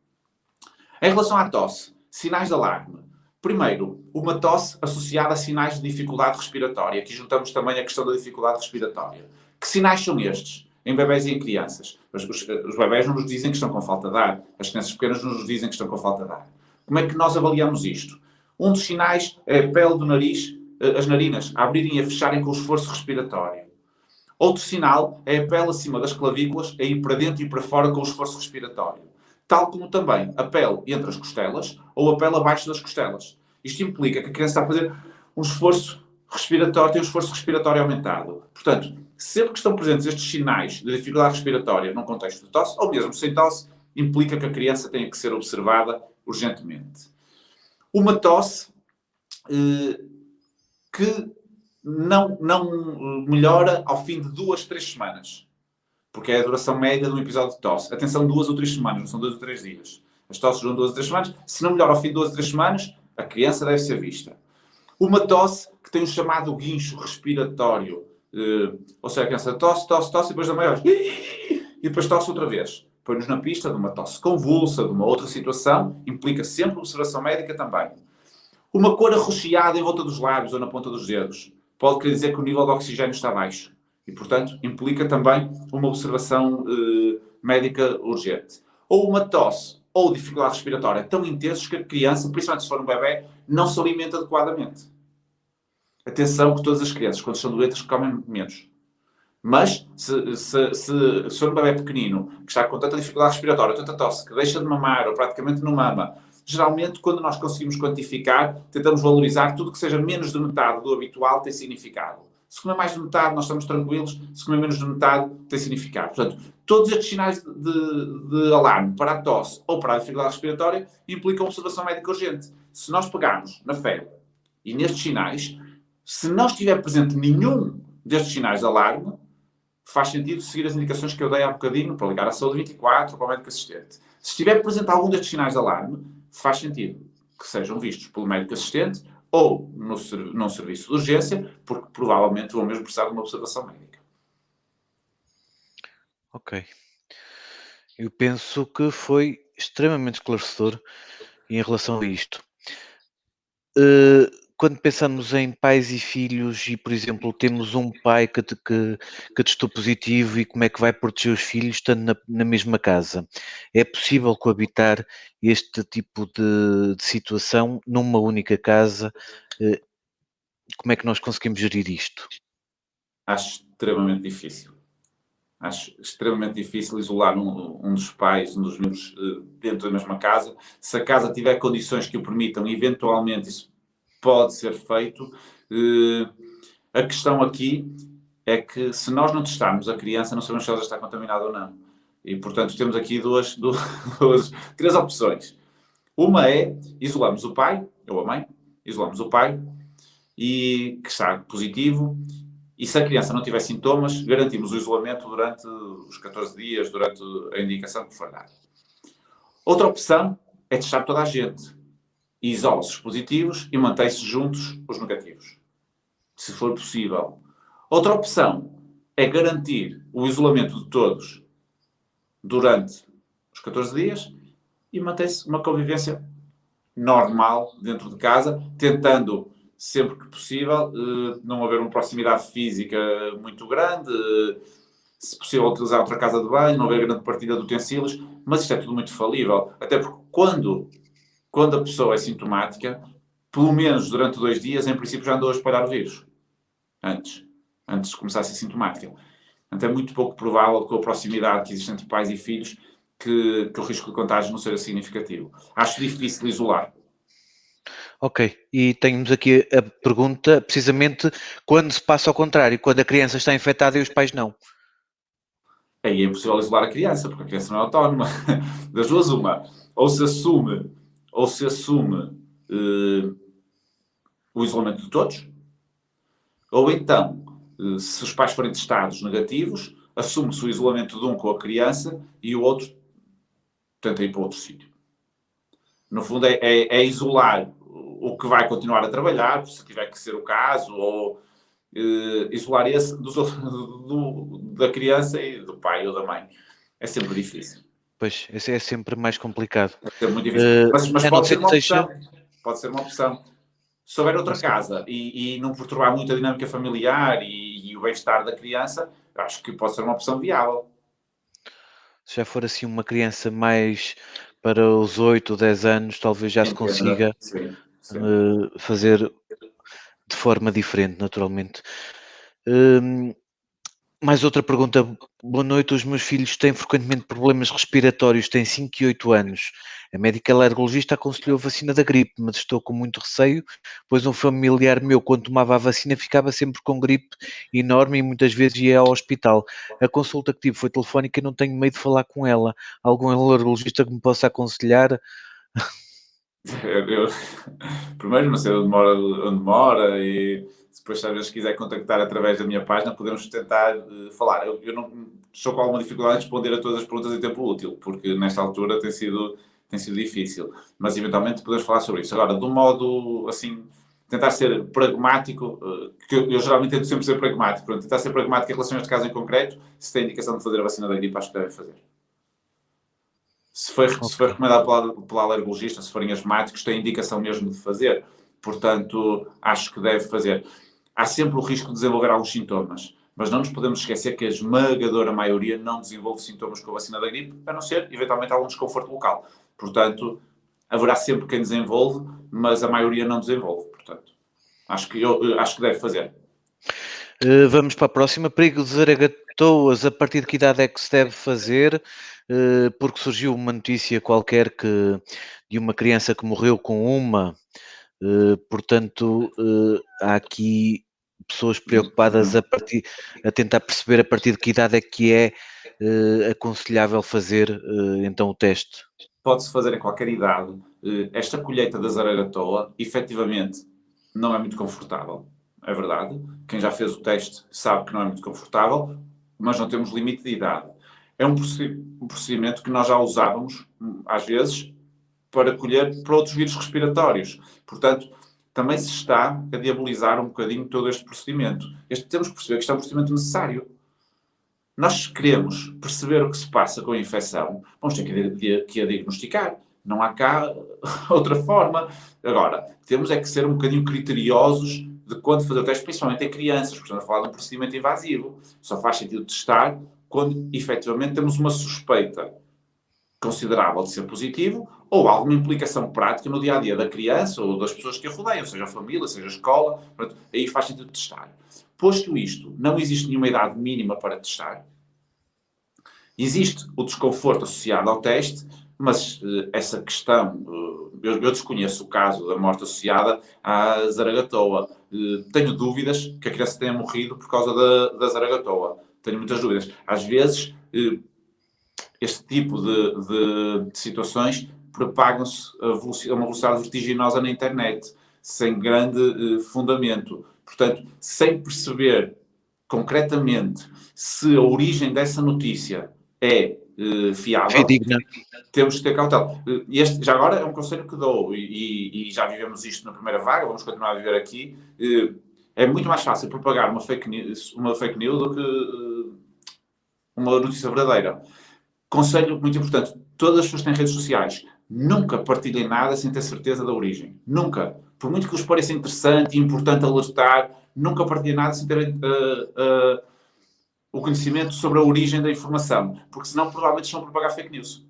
Em relação à tosse, sinais de alarme. Primeiro, uma tosse associada a sinais de dificuldade respiratória. Aqui juntamos também a questão da dificuldade respiratória. Que sinais são estes? Em bebés e em crianças. Os bebés não nos dizem que estão com falta de ar. As crianças pequenas não nos dizem que estão com falta de ar. Como é que nós avaliamos isto? Um dos sinais é a pele do nariz, as narinas, a abrirem e a fecharem com o esforço respiratório. Outro sinal é a pele acima das clavículas a ir para dentro e para fora com o esforço respiratório. Tal como também a pele entre as costelas ou a pele abaixo das costelas. Isto implica que a criança está a fazer um esforço respiratório, tem um esforço respiratório aumentado. Portanto, sempre que estão presentes estes sinais de dificuldade respiratória num contexto de tosse, ou mesmo sem tosse, implica que a criança tenha que ser observada urgentemente. Uma tosse que não melhora ao fim de 2, 3 semanas. porque é a duração média de um episódio de tosse. Atenção, 2 ou 3 semanas, não são 2 ou 3 dias. As tosses duram 2 ou 3 semanas. Se não melhora ao fim de 2 ou 3 semanas, a criança deve ser vista. Uma tosse que tem o chamado guincho respiratório. Ou seja, a criança tosse, tosse, tosse, e depois da maior. E depois tosse outra vez. Põe-nos na pista de uma tosse convulsa, de uma outra situação, implica sempre observação médica também. Uma cor arroxeada em volta dos lábios ou na ponta dos dedos pode querer dizer que o nível de oxigênio está baixo. E, portanto, implica também uma observação médica urgente. Ou uma tosse ou dificuldade respiratória tão intensos que a criança, principalmente se for um bebê, não se alimenta adequadamente. Atenção que todas as crianças, quando são doentes, comem menos. Mas, se for um bebê pequenino, que está com tanta dificuldade respiratória, tanta tosse, que deixa de mamar ou praticamente não mama, geralmente, quando nós conseguimos quantificar, tentamos valorizar tudo que seja menos de metade do habitual tem significado. Se comer mais de metade, nós estamos tranquilos. Se comer menos de metade, tem significado. Portanto, todos estes sinais de alarme para a tosse ou para a dificuldade respiratória implicam observação médica urgente. Se nós pegarmos na febre e nestes sinais, se não estiver presente nenhum destes sinais de alarme, faz sentido seguir as indicações que eu dei há bocadinho para ligar à saúde 24 ou para o médico assistente. Se estiver presente algum destes sinais de alarme, faz sentido que sejam vistos pelo médico assistente ou num serviço de urgência, porque provavelmente vão mesmo precisar de uma observação médica. Ok. Eu penso que foi extremamente esclarecedor em relação a isto. Quando pensamos em pais e filhos e, por exemplo, temos um pai que testou positivo e como é que vai proteger os filhos estando na mesma casa? É possível coabitar este tipo de situação numa única casa? Eh, Como é que nós conseguimos gerir isto? Acho extremamente difícil. Acho extremamente difícil isolar um dos pais, um dos membros dentro da mesma casa. Se a casa tiver condições que o permitam, eventualmente isso pode ser feito. A questão aqui é que se nós não testarmos a criança, não sabemos se ela já está contaminada ou não. E, portanto, temos aqui três opções. Uma é isolamos o pai, ou a mãe, isolamos o pai, e que está positivo, e se a criança não tiver sintomas, garantimos o isolamento durante os 14 dias, durante a indicação que for dada. Outra opção é testar toda a gente. Isola-se os positivos e mantém-se juntos os negativos, se for possível. Outra opção é garantir o isolamento de todos durante os 14 dias e mantém-se uma convivência normal dentro de casa, tentando sempre que possível não haver uma proximidade física muito grande, se possível utilizar outra casa de banho, não haver grande partilha de utensílios, mas isto é tudo muito falível, até porque quando a pessoa é sintomática, pelo menos durante 2 dias, em princípio já andou a espalhar o vírus, antes de começar a ser sintomática. Portanto, é muito pouco provável, com a proximidade que existe entre pais e filhos, que o risco de contágio não seja significativo. Acho difícil isolar. Ok, e temos aqui a pergunta, precisamente, quando se passa ao contrário, quando a criança está infectada e os pais não? Aí é impossível isolar a criança, porque a criança não é autónoma. Das duas, uma. Ou se assume o isolamento de todos, ou então, se os pais forem testados negativos, assume-se o isolamento de um com a criança e o outro tenta ir para outro sítio. No fundo, é isolar o que vai continuar a trabalhar, se tiver que ser o caso, ou isolar esse da criança e do pai ou da mãe. É sempre difícil. Pois, esse é sempre mais complicado. É sempre muito difícil. Mas A não pode ser ser que uma seja... opção. Pode ser uma opção. Se houver outra casa e não perturbar muito a dinâmica familiar e o bem-estar da criança, acho que pode ser uma opção viável. Se já for assim uma criança mais para os 8 ou 10 anos, talvez já se Entenda. consiga Sim, sim. fazer de forma diferente, naturalmente. Hum, Mais outra pergunta. Boa noite, os meus filhos têm frequentemente problemas respiratórios, têm 5 e 8 anos. A médica alergologista aconselhou a vacina da gripe, mas estou com muito receio, pois um familiar meu, quando tomava a vacina, ficava sempre com gripe enorme e muitas vezes ia ao hospital. A consulta que tive foi telefónica e não tenho medo de falar com ela. Algum alergologista que me possa aconselhar? Primeiro, não sei onde mora e depois, se às vezes quiser contactar através da minha página, podemos tentar falar. Eu não estou com alguma dificuldade em responder a todas as perguntas em tempo útil, porque nesta altura tem sido difícil. Mas, eventualmente, podemos falar sobre isso. Agora, de um modo, assim, tentar ser pragmático, que eu geralmente tento sempre ser pragmático. Portanto, tentar ser pragmático em relação a este caso em concreto, se tem indicação de fazer a vacina da gripe, acho que devem fazer. Se foi recomendado pela alergologista, se forem asmáticos, tem indicação mesmo de fazer. Portanto, acho que deve fazer. Há sempre o risco de desenvolver alguns sintomas, mas não nos podemos esquecer que a esmagadora maioria não desenvolve sintomas com a vacina da gripe, a não ser, eventualmente, algum desconforto local. Portanto, haverá sempre quem desenvolve, mas a maioria não desenvolve. Portanto, acho que deve fazer. Vamos para a próxima. Perigo de zaragatoas, a partir de que idade é que se deve fazer? Porque surgiu uma notícia qualquer de uma criança que morreu com uma, portanto, há aqui pessoas preocupadas a tentar perceber a partir de que idade é que é aconselhável fazer então o teste. Pode-se fazer em qualquer idade. Esta colheita da zaragatoa, efetivamente, não é muito confortável. É verdade. Quem já fez o teste sabe que não é muito confortável, mas não temos limite de idade. É um procedimento que nós já usávamos, às vezes, para colher para outros vírus respiratórios. Portanto, também se está a diabolizar um bocadinho todo este procedimento. Temos que perceber que isto é um procedimento necessário. Nós queremos perceber o que se passa com a infecção, vamos ter que a diagnosticar. Não há cá outra forma. Agora, temos é que ser um bocadinho criteriosos de quando fazer o teste, principalmente em crianças, porque estamos a falar de um procedimento invasivo. Só faz sentido testar quando, efetivamente, temos uma suspeita considerável de ser positivo ou alguma implicação prática no dia-a-dia da criança ou das pessoas que a rodeiam, seja a família, seja a escola. Portanto, aí faz sentido testar. Posto isto, não existe nenhuma idade mínima para testar. Existe o desconforto associado ao teste, mas essa questão, eu desconheço o caso da morte associada à zaragatoa. Tenho dúvidas que a criança tenha morrido por causa da zaragatoa. Tenho muitas dúvidas. Às vezes, este tipo de situações propagam-se a uma velocidade vertiginosa na internet, sem grande fundamento. Portanto, sem perceber concretamente se a origem dessa notícia é fiável, Fidedigna. temos que ter cautela. Este, já agora, é um conselho que dou, e já vivemos isto na primeira vaga, vamos continuar a viver aqui. É muito mais fácil propagar uma fake news do que uma notícia verdadeira. Conselho muito importante: todas as pessoas que têm redes sociais, nunca partilhem nada sem ter certeza da origem. Nunca. Por muito que vos pareça interessante e importante alertar, nunca partilhem nada sem terem o conhecimento sobre a origem da informação, porque senão provavelmente estão a propagar fake news.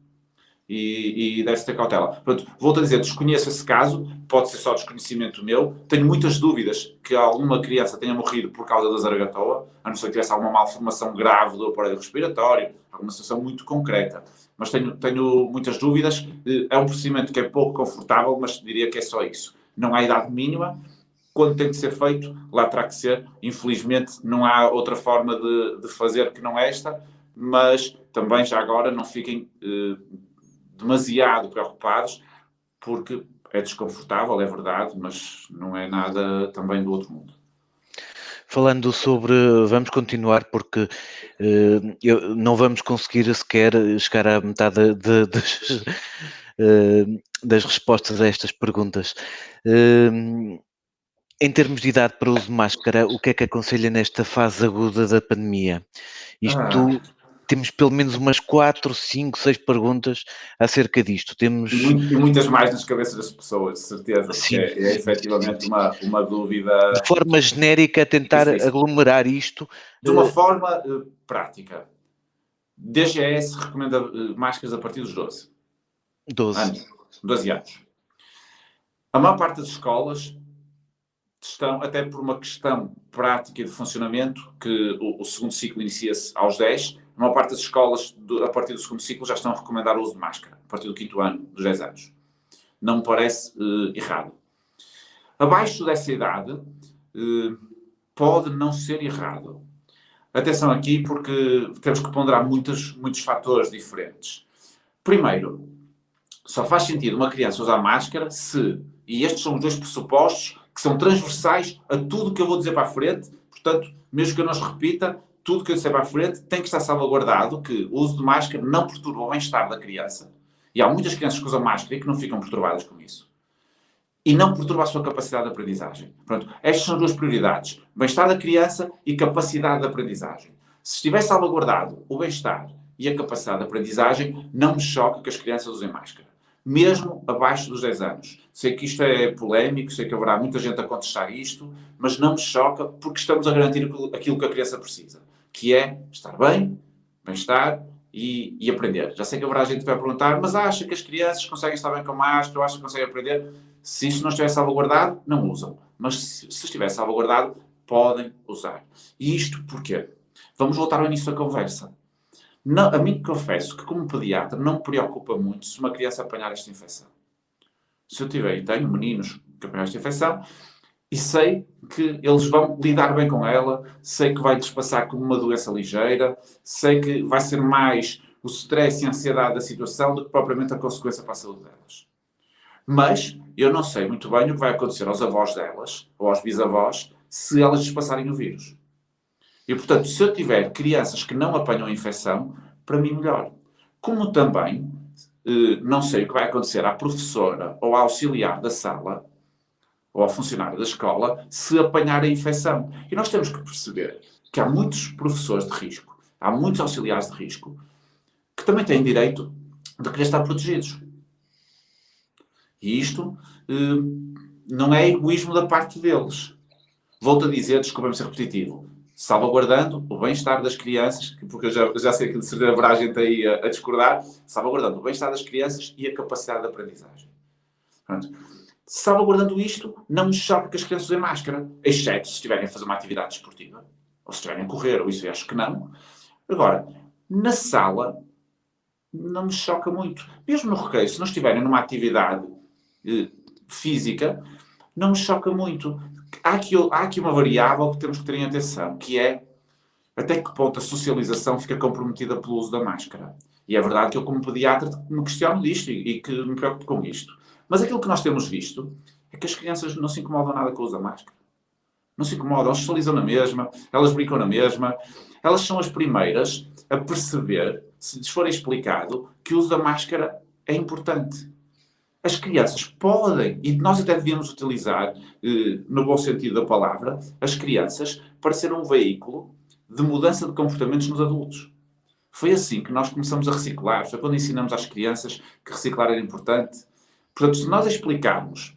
E deve-se ter cautela. Portanto, volto a dizer, desconheço esse caso, pode ser só desconhecimento meu, tenho muitas dúvidas que alguma criança tenha morrido por causa da zaragatoa, a não ser que tivesse alguma malformação grave do aparelho respiratório, alguma situação muito concreta. Mas tenho muitas dúvidas. É um procedimento que é pouco confortável, mas diria que é só isso. Não há idade mínima. Quando tem que ser feito, lá terá que ser. Infelizmente, não há outra forma de fazer que não esta, mas também já agora não fiquem demasiado preocupados, porque é desconfortável, é verdade, mas não é nada também do outro mundo. Falando sobre, vamos continuar porque não vamos conseguir sequer chegar à metade das respostas a estas perguntas. Em termos de idade para uso de máscara, o que é que aconselha nesta fase aguda da pandemia? Temos pelo menos umas 4, 5, 6 perguntas acerca disto. Temos... E muitas mais nas cabeças das pessoas, de certeza. Sim, é efetivamente uma dúvida... De forma genérica, tentar difícil. Aglomerar isto... De uma forma prática. DGS recomenda máscaras a partir dos 12 anos. A maior parte das escolas estão, até por uma questão prática e de funcionamento, que o segundo ciclo inicia-se aos 10, a maior parte das escolas, a partir do segundo ciclo, já estão a recomendar o uso de máscara, a partir do 5º ano, dos 10 anos. Não me parece errado. Abaixo dessa idade, pode não ser errado. Atenção aqui, porque temos que ponderar muitos fatores diferentes. Primeiro, só faz sentido uma criança usar máscara se, e estes são os 2 pressupostos que são transversais a tudo que eu vou dizer para a frente. Portanto, mesmo que eu não os repita, tudo que eu disser para a frente tem que estar salvaguardado, que o uso de máscara não perturba o bem-estar da criança. E há muitas crianças que usam máscara e que não ficam perturbadas com isso. E não perturba a sua capacidade de aprendizagem. Pronto, estas são as duas prioridades. Bem-estar da criança e capacidade de aprendizagem. Se estiver salvaguardado o bem-estar e a capacidade de aprendizagem, não me choca que as crianças usem máscara. Mesmo abaixo dos 10 anos. Sei que isto é polémico, sei que haverá muita gente a contestar isto, mas não me choca porque estamos a garantir aquilo que a criança precisa, que é estar bem, bem-estar e aprender. Já sei que haverá gente que vai perguntar, mas acha que as crianças conseguem estar bem com máscara, ou acha que conseguem aprender? Se isto não estiver salvaguardado, não usam. Mas se estiver salvaguardado, podem usar. E isto porquê? Vamos voltar ao início da conversa. Não, a mim confesso que, como pediatra, não me preocupa muito se uma criança apanhar esta infecção. Se eu tiver e tenho meninos que apanham esta infecção, e sei que eles vão lidar bem com ela, sei que vai despassar como uma doença ligeira, sei que vai ser mais o stress e a ansiedade da situação do que propriamente a consequência para a saúde delas. Mas eu não sei muito bem o que vai acontecer aos avós delas, ou aos bisavós, se elas despassarem o vírus. E, portanto, se eu tiver crianças que não apanham a infecção, para mim melhor. Como também não sei o que vai acontecer à professora ou ao auxiliar da sala, ou ao funcionário da escola, se apanhar a infecção. E nós temos que perceber que há muitos professores de risco, há muitos auxiliares de risco, que também têm direito de querer estar protegidos. E isto não é egoísmo da parte deles. Volto a dizer, desculpa-me ser repetitivo, salvaguardando o bem-estar das crianças, porque eu já sei que de certeza haverá gente aí a discordar, salvaguardando o bem-estar das crianças e a capacidade de aprendizagem. Pronto. Salvaguardando isto, não me choca que as crianças usem máscara, exceto se estiverem a fazer uma atividade esportiva, ou se estiverem a correr, ou isso eu acho que não. Agora, na sala, não me choca muito. Mesmo no recreio, se não estiverem numa atividade física, não me choca muito. Há aqui uma variável que temos que ter em atenção, que é até que ponto a socialização fica comprometida pelo uso da máscara. E é verdade que eu, como pediatra, me questiono disto e que me preocupo com isto. Mas aquilo que nós temos visto é que as crianças não se incomodam nada com o uso da máscara. Não se incomodam, elas socializam na mesma, elas brincam na mesma. Elas são as primeiras a perceber, se lhes for explicado, que o uso da máscara é importante. As crianças podem, e nós até devíamos utilizar, no bom sentido da palavra, as crianças para ser um veículo de mudança de comportamentos nos adultos. Foi assim que nós começamos a reciclar. Foi quando ensinamos às crianças que reciclar era importante. Portanto, se nós explicarmos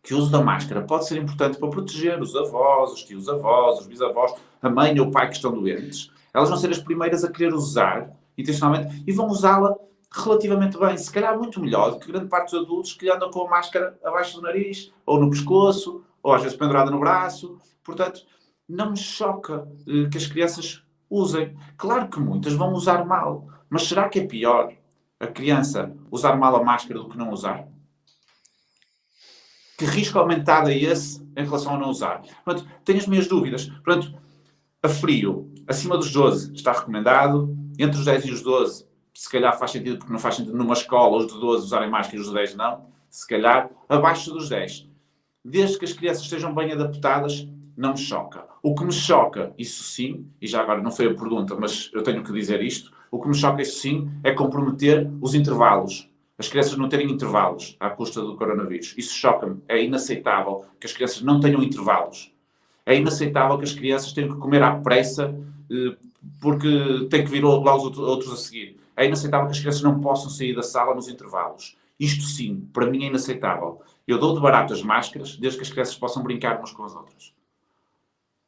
que o uso da máscara pode ser importante para proteger os avós, os tios-avós, os bisavós, a mãe ou o pai que estão doentes, elas vão ser as primeiras a querer usar, intencionalmente, e vão usá-la relativamente bem, se calhar muito melhor do que grande parte dos adultos que andam com a máscara abaixo do nariz, ou no pescoço, ou às vezes pendurada no braço. Portanto, não me choca que as crianças usem. Claro que muitas vão usar mal, mas será que é pior a criança usar mal a máscara do que não usar? Que risco aumentado é esse em relação a não usar? Portanto, tenho as minhas dúvidas. Portanto, a frio, acima dos 12 está recomendado, entre os 10 e os 12 se calhar faz sentido, porque não faz sentido numa escola os de 12 usarem máscara e os de 10 não. Se calhar, abaixo dos 10. Desde que as crianças estejam bem adaptadas, não me choca. O que me choca, isso sim, e já agora não foi a pergunta, mas eu tenho que dizer isto, o que me choca, isso sim, é comprometer os intervalos. As crianças não terem intervalos à custa do coronavírus. Isso choca-me. É inaceitável que as crianças não tenham intervalos. É inaceitável que as crianças tenham que comer à pressa porque têm que vir lá os outros a seguir. É inaceitável que as crianças não possam sair da sala nos intervalos. Isto sim, para mim é inaceitável. Eu dou de barato as máscaras desde que as crianças possam brincar umas com as outras.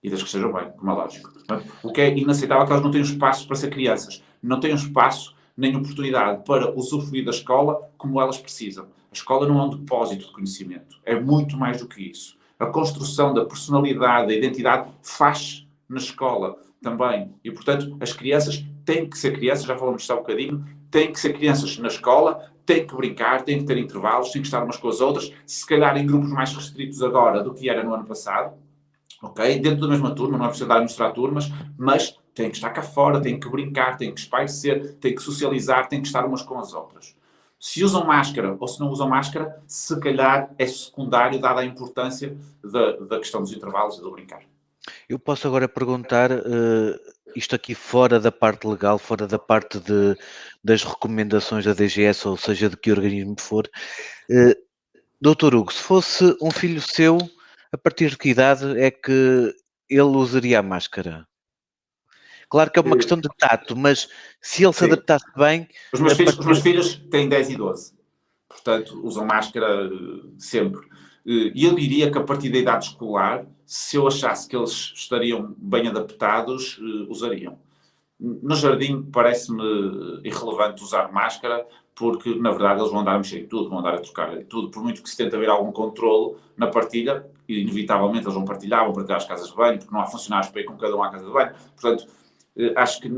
E desde que estejam bem, como é lógico. O que é inaceitável é que elas não tenham espaço para ser crianças. Não tenham espaço nem oportunidade para usufruir da escola como elas precisam. A escola não é um depósito de conhecimento. É muito mais do que isso. A construção da personalidade, da identidade, faz na escola também. E, portanto, as crianças têm que ser crianças, já falamos disso há um bocadinho, têm que ser crianças na escola, têm que brincar, têm que ter intervalos, têm que estar umas com as outras, se calhar em grupos mais restritos agora do que era no ano passado, ok? Dentro da mesma turma, não é preciso dar mostrar turmas, mas têm que estar cá fora, têm que brincar, têm que espairecer, têm que socializar, têm que estar umas com as outras. Se usam máscara ou se não usam máscara, se calhar é secundário, dada a importância da questão dos intervalos e do brincar. Eu posso agora perguntar, isto aqui fora da parte legal, fora da parte das recomendações da DGS, ou seja, de que organismo for. Doutor Hugo, se fosse um filho seu, a partir de que idade é que ele usaria a máscara? Claro que é uma questão de tato, mas se ele se Sim. adaptasse bem, Os a meus partir... filhos têm 10 e 12, portanto usam máscara sempre. E eu diria que a partir da idade escolar, se eu achasse que eles estariam bem adaptados, usariam. No jardim parece-me irrelevante usar máscara, porque na verdade eles vão andar a mexer em tudo, vão andar a trocar em tudo, por muito que se tente haver algum controle na partilha, e inevitavelmente eles vão partilhar as casas de banho, porque não há funcionários para ir com cada um à casa de banho. Portanto, acho que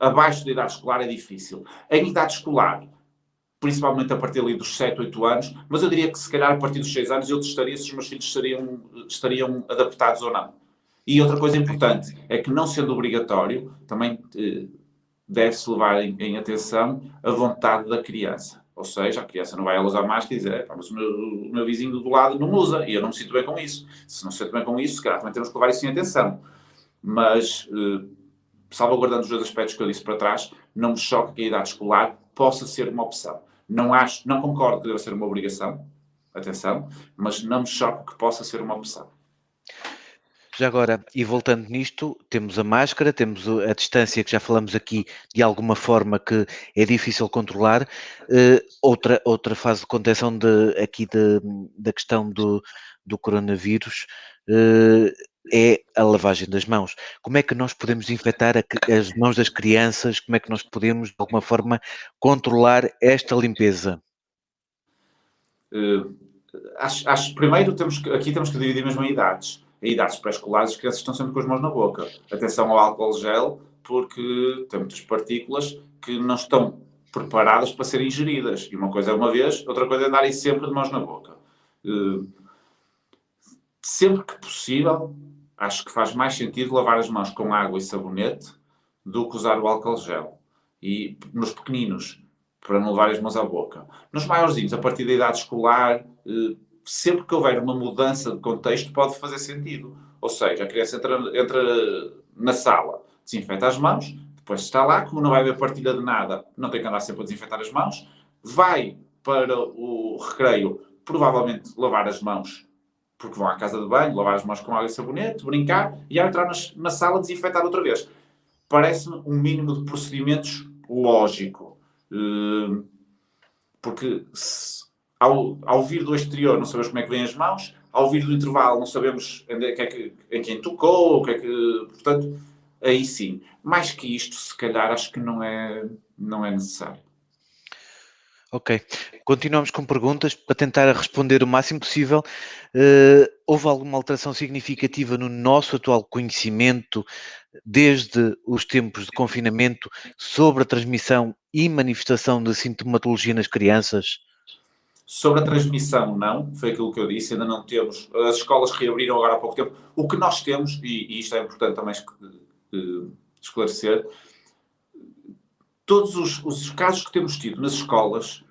abaixo da idade escolar é difícil. Em idade escolar, principalmente a partir ali dos 7, 8 anos, mas eu diria que se calhar a partir dos 6 anos eu testaria se os meus filhos estariam adaptados ou não. E outra coisa importante é que, não sendo obrigatório, também deve-se levar em atenção a vontade da criança. Ou seja, a criança não vai ela usar máscara e dizer, mas o meu vizinho do lado não usa e eu não me sinto bem com isso. Se não se sente bem com isso, se calhar também temos que levar isso em atenção. Mas, salvaguardando os dois aspectos que eu disse para trás, não me choca que a idade escolar possa ser uma opção. Não concordo que deva ser uma obrigação, atenção, mas não me choca que possa ser uma opção. Já agora, e voltando nisto, temos a máscara, temos a distância que já falamos aqui, de alguma forma que é difícil controlar. Outra fase de contenção da questão do coronavírus é a lavagem das mãos. Como é que nós podemos desinfetar as mãos das crianças? Como é que nós podemos, de alguma forma, controlar esta limpeza? Primeiro, temos que dividir mesmo em idades. Em idades pré-escolares, as crianças estão sempre com as mãos na boca. Atenção ao álcool gel, porque tem muitas partículas que não estão preparadas para serem ingeridas. E uma coisa é uma vez, outra coisa é andarem sempre de mãos na boca. Sempre que possível, acho que faz mais sentido lavar as mãos com água e sabonete do que usar o álcool gel. E nos pequeninos, para não levar as mãos à boca. Nos maiorzinhos, a partir da idade escolar, sempre que houver uma mudança de contexto, pode fazer sentido. Ou seja, a criança entra na sala, desinfeta as mãos, depois está lá, como não vai haver partilha de nada, não tem que andar sempre a desinfetar as mãos, vai para o recreio, provavelmente lavar as mãos, porque vão à casa de banho, lavar as mãos com água e sabonete, brincar, e ao entrar na sala, desinfetar outra vez. Parece-me um mínimo de procedimentos lógico. Porque ao vir do exterior não sabemos como é que vêm as mãos, ao vir do intervalo não sabemos em quem tocou, o que é que... Portanto, aí sim. Mais que isto, se calhar, acho que não é necessário. Ok. Continuamos com perguntas para tentar responder o máximo possível. Houve alguma alteração significativa no nosso atual conhecimento, desde os tempos de confinamento, sobre a transmissão e manifestação de sintomatologia nas crianças? Sobre a transmissão, não. Foi aquilo que eu disse. Ainda não temos... As escolas reabriram agora há pouco tempo. O que nós temos, e isto é importante também esclarecer, todos os casos que temos tido nas escolas,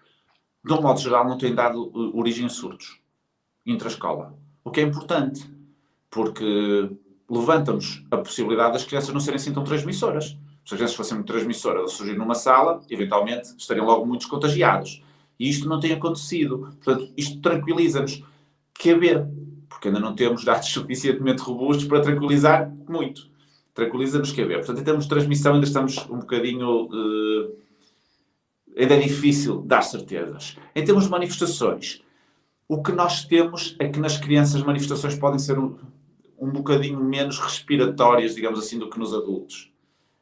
de um modo geral, não têm dado origem a surtos intra-escola. O que é importante, porque levanta-nos a possibilidade das crianças não serem assim tão transmissoras. Se as crianças fossem muito transmissoras, ao surgir numa sala, eventualmente estariam logo muitos contagiados. E isto não tem acontecido. Portanto, isto tranquiliza-nos. Que haver, porque ainda não temos dados suficientemente robustos para tranquilizar muito. Tranquiliza-nos que haver. Portanto, em termos de transmissão, ainda estamos um bocadinho... ainda é difícil dar certezas. Em termos de manifestações, o que nós temos é que nas crianças as manifestações podem ser um bocadinho menos respiratórias, digamos assim, do que nos adultos.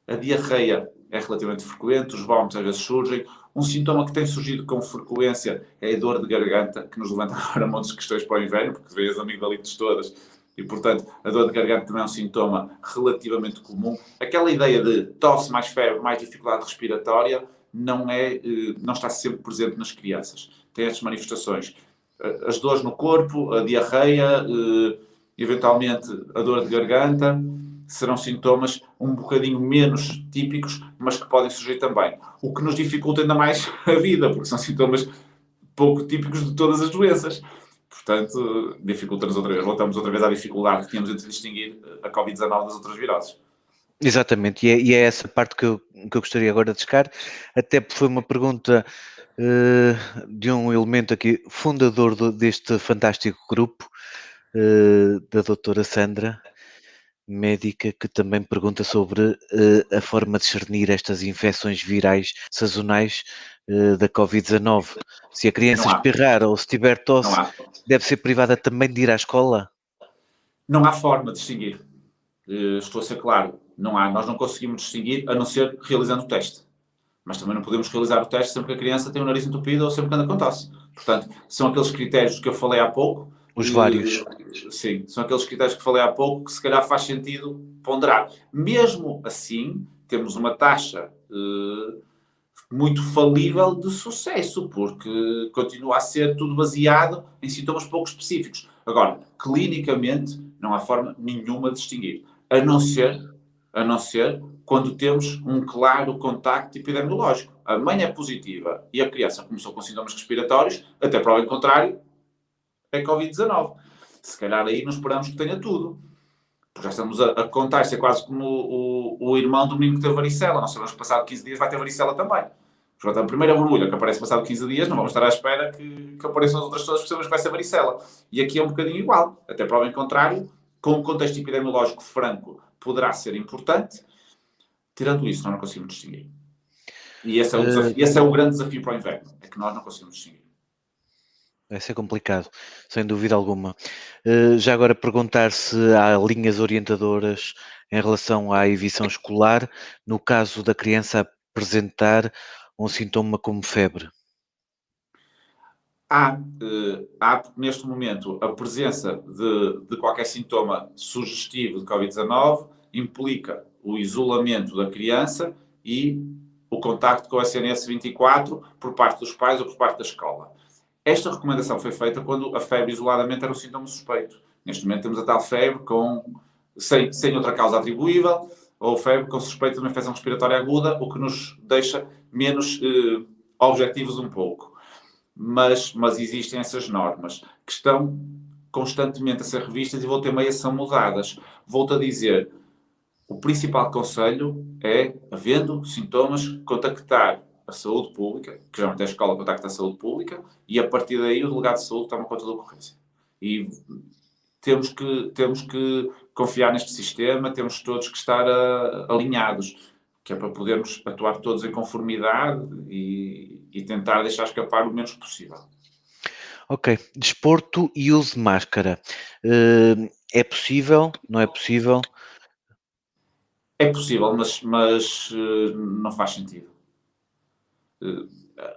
A diarreia é relativamente frequente, os vómitos às vezes surgem. Um sintoma que tem surgido com frequência é a dor de garganta, que nos levanta agora muitas questões para o inverno, porque vê as amigdalites todas. E, portanto, a dor de garganta também é um sintoma relativamente comum. Aquela ideia de tosse, mais febre, mais dificuldade respiratória, não está sempre presente nas crianças. Tem estas manifestações. As dores no corpo, a diarreia, eventualmente a dor de garganta. serão sintomas um bocadinho menos típicos, mas que podem surgir também. O que nos dificulta ainda mais a vida, porque são sintomas pouco típicos de todas as doenças. Portanto, dificulta-nos outra vez. Voltamos outra vez à dificuldade que tínhamos entre distinguir a Covid-19 das outras viroses. Exatamente, e é essa parte que eu gostaria agora de chegar, até porque foi uma pergunta de um elemento aqui, fundador deste fantástico grupo, da doutora Sandra, médica, que também pergunta sobre a forma de discernir estas infecções virais sazonais da Covid-19. Se a criança espirrar ou se tiver tosse, deve ser privada também de ir à escola? Não há forma de distinguir. Estou a ser claro. Não há. Nós não conseguimos distinguir, a não ser realizando o teste. Mas também não podemos realizar o teste sempre que a criança tem o nariz entupido ou sempre que anda com tosse. Portanto, são aqueles critérios que eu falei há pouco. Os vários. Sim, são aqueles critérios que falei há pouco que se calhar faz sentido ponderar. Mesmo assim, temos uma taxa muito falível de sucesso, porque continua a ser tudo baseado em sintomas pouco específicos. Agora, clinicamente, não há forma nenhuma de distinguir, a não ser quando temos um claro contacto epidemiológico. A mãe é positiva e a criança começou com sintomas respiratórios, até prova em contrário, é Covid-19. Se calhar aí não esperamos que tenha tudo. Porque já estamos a contar, isto é quase como o irmão do menino que teve varicela. Nós sabemos que passado 15 dias vai ter varicela também. Portanto, a primeira borbulha que aparece passado 15 dias, não vamos estar à espera que apareçam as outras todas, porque sabemos que vai ser varicela. E aqui é um bocadinho igual. Até prova em contrário, com um contexto epidemiológico franco, poderá ser importante. Tirando isso, nós não conseguimos distinguir. E esse é o desafio, esse é o grande desafio para o inverno, é que nós não conseguimos distinguir. Vai ser complicado, sem dúvida alguma. Já agora perguntar se há linhas orientadoras em relação à evição escolar, no caso da criança apresentar um sintoma como febre. Há, porque neste momento a presença de qualquer sintoma sugestivo de Covid-19 implica o isolamento da criança e o contacto com o SNS 24 por parte dos pais ou por parte da escola. Esta recomendação foi feita quando a febre isoladamente era um sintoma suspeito. Neste momento temos a tal febre sem outra causa atribuível ou febre com suspeita de uma infecção respiratória aguda, o que nos deixa menos objetivos um pouco. Mas existem essas normas que estão constantemente a ser revistas e vão ter meio a ser mudadas. Volto a dizer, o principal conselho é, havendo sintomas, contactar a saúde pública, que geralmente a escola contacta a saúde pública, e a partir daí o delegado de saúde toma conta da ocorrência. E temos que confiar neste sistema, temos todos que estar alinhados, que é para podermos atuar todos em conformidade e tentar deixar escapar o menos possível. Ok. Desporto e uso de máscara. É possível? Não é possível? É possível, mas não faz sentido.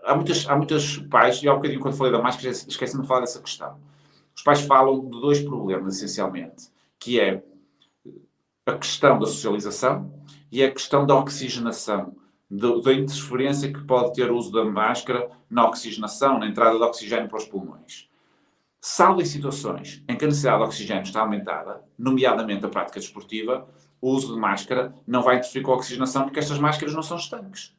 Há muitos pais, e há um bocadinho quando falei da máscara, esqueci-me de falar dessa questão. Os pais falam de dois problemas, essencialmente, que é a questão da socialização e a questão da oxigenação, da interferência que pode ter o uso da máscara na oxigenação, na entrada de oxigênio para os pulmões. Salvo em situações em que a necessidade de oxigênio está aumentada, nomeadamente a prática desportiva, o uso de máscara não vai interferir com a oxigenação porque estas máscaras não são estanques.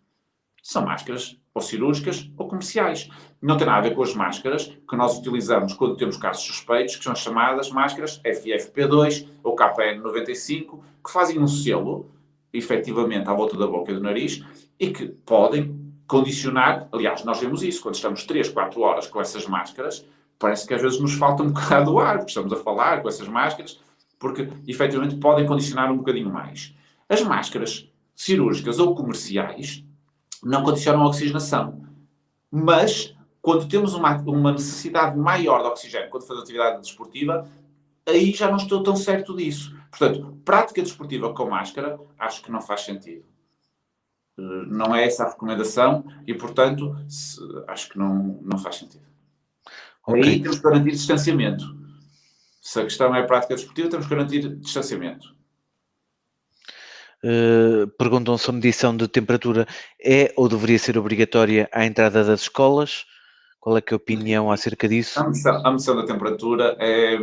São máscaras ou cirúrgicas ou comerciais. Não tem nada a ver com as máscaras que nós utilizamos quando temos casos suspeitos, que são chamadas máscaras FFP2 ou KN95, que fazem um selo, efetivamente, à volta da boca e do nariz, e que podem condicionar. Aliás, nós vemos isso quando estamos 3, 4 horas com essas máscaras, parece que às vezes nos falta um bocado do ar, porque estamos a falar com essas máscaras, porque efetivamente podem condicionar um bocadinho mais. As máscaras cirúrgicas ou comerciais não condicionam a oxigenação. Mas, quando temos uma necessidade maior de oxigênio, quando fazemos atividade desportiva, aí já não estou tão certo disso. Portanto, prática desportiva com máscara, acho que não faz sentido. Não é essa a recomendação e, portanto, acho que não faz sentido. Okay. Aí temos que garantir distanciamento. Se a questão é prática desportiva, temos que garantir distanciamento. Perguntam se a medição de temperatura é ou deveria ser obrigatória à entrada das escolas. Qual é que é a opinião acerca disso? A medição da temperatura é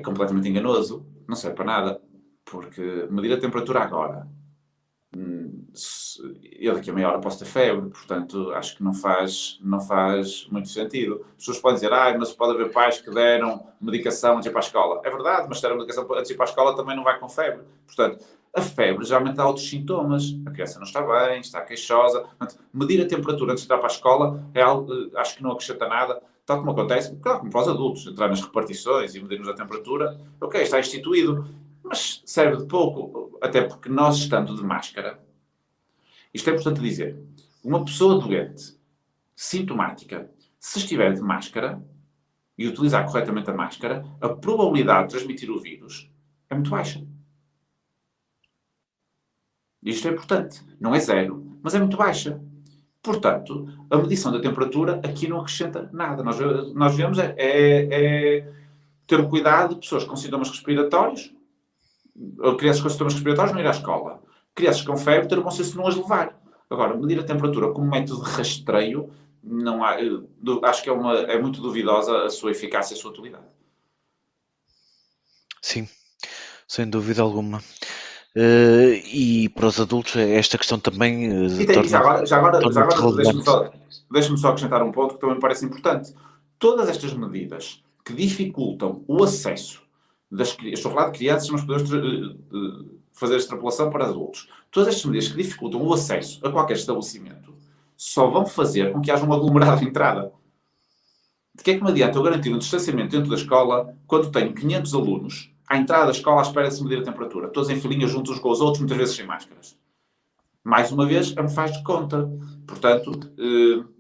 completamente enganoso. Não serve para nada. Porque medir a temperatura agora, eu daqui a meia hora posso ter febre, portanto, acho que não faz muito sentido. As pessoas podem dizer, mas pode haver pais que deram medicação antes de ir para a escola. É verdade, mas se deram medicação antes de ir para a escola também não vai com febre. Portanto, a febre geralmente dá outros sintomas. A criança não está bem, está queixosa. Portanto, medir a temperatura antes de ir para a escola é algo, acho que não acrescenta nada. Tal como acontece, claro, como para os adultos, entrar nas repartições e medirmos a temperatura, ok, está instituído, mas serve de pouco, até porque nós estando de máscara, isto é importante dizer, uma pessoa doente, sintomática, se estiver de máscara e utilizar corretamente a máscara, a probabilidade de transmitir o vírus é muito baixa. Isto é importante. Não é zero, mas é muito baixa. Portanto, a medição da temperatura aqui não acrescenta nada. Nós vemos ter o cuidado de pessoas com sintomas respiratórios, ou crianças com sintomas respiratórios não ir à escola. Crianças com febre ter o bom senso de não as levar. Agora, medir a temperatura como método de rastreio, não há, acho que é muito duvidosa a sua eficácia e a sua utilidade. Sim, sem dúvida alguma. E para os adultos, esta questão também Já agora relevante. deixe-me só acrescentar um ponto que também me parece importante. Todas estas medidas que dificultam o acesso estou a falar de crianças, mas podemos fazer a extrapolação para adultos. Todas estas medidas que dificultam o acesso a qualquer estabelecimento só vão fazer com que haja um aglomerado de entrada. De que é que me adianta eu garantir um distanciamento dentro da escola quando tenho 500 alunos à entrada da escola à espera de se medir a temperatura, todos em filinha juntos uns com os outros, muitas vezes sem máscaras? Mais uma vez, é um faz de conta. Portanto,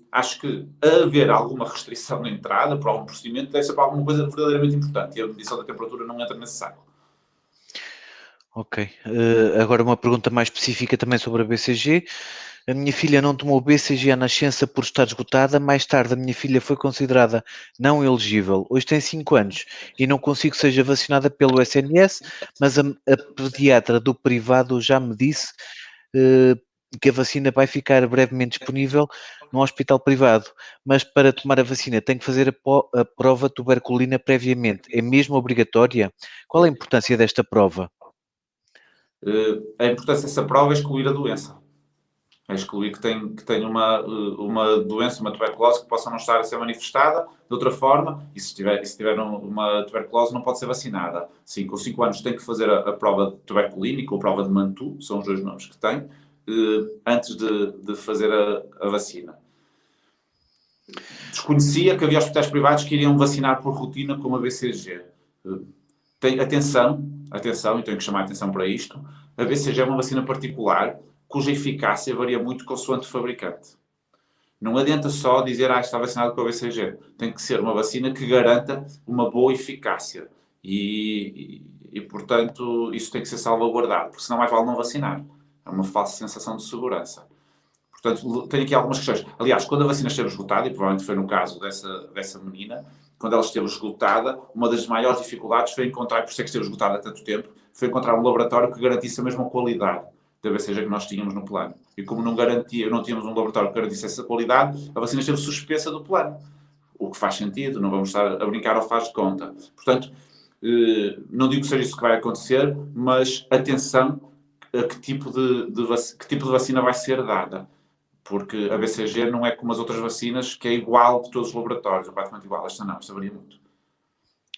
acho que haver alguma restrição na entrada por algum procedimento deve ser para alguma coisa verdadeiramente importante e a medição da temperatura não entra nesse saco. Ok. Agora uma pergunta mais específica também sobre a BCG. A minha filha não tomou BCG à nascença por estar esgotada. Mais tarde, a minha filha foi considerada não elegível. Hoje tem 5 anos e não consigo que seja vacinada pelo SNS, mas a pediatra do privado já me disse que a vacina vai ficar brevemente disponível no hospital privado. Mas para tomar a vacina tem que fazer a prova tuberculina previamente. É mesmo obrigatória? Qual a importância desta prova? A importância dessa prova é excluir a doença. É excluir que tem uma doença, uma tuberculose que possa não estar a ser manifestada de outra forma, e se tiver uma tuberculose não pode ser vacinada. Sim, com 5 anos tem que fazer a prova tuberculínica ou a prova de Mantoux, são os dois nomes que tem, antes de fazer a vacina. Desconhecia que havia hospitais privados que iriam vacinar por rotina com a BCG. Atenção, e tenho que chamar a atenção para isto, a BCG é uma vacina particular cuja eficácia varia muito consoante o fabricante. Não adianta só dizer, está vacinado com a BCG. Tem que ser uma vacina que garanta uma boa eficácia. E, portanto, isso tem que ser salvaguardado, porque senão mais vale não vacinar. É uma falsa sensação de segurança. Portanto, tenho aqui algumas questões. Aliás, quando a vacina esteve esgotada, e provavelmente foi no caso dessa menina, quando ela esteve esgotada, uma das maiores dificuldades foi encontrar, por isso é que esteve esgotada há tanto tempo, foi encontrar um laboratório que garantisse a mesma qualidade da BCG que nós tínhamos no plano. E como não tínhamos um laboratório que garantisse essa qualidade, a vacina esteve suspensa do plano. O que faz sentido, não vamos estar a brincar ao faz de conta. Portanto, não digo que seja isso que vai acontecer, mas atenção a que tipo de vacina vai ser dada. Porque a BCG não é como as outras vacinas, que é igual de todos os laboratórios, ou praticamente igual. Esta não, esta varia muito.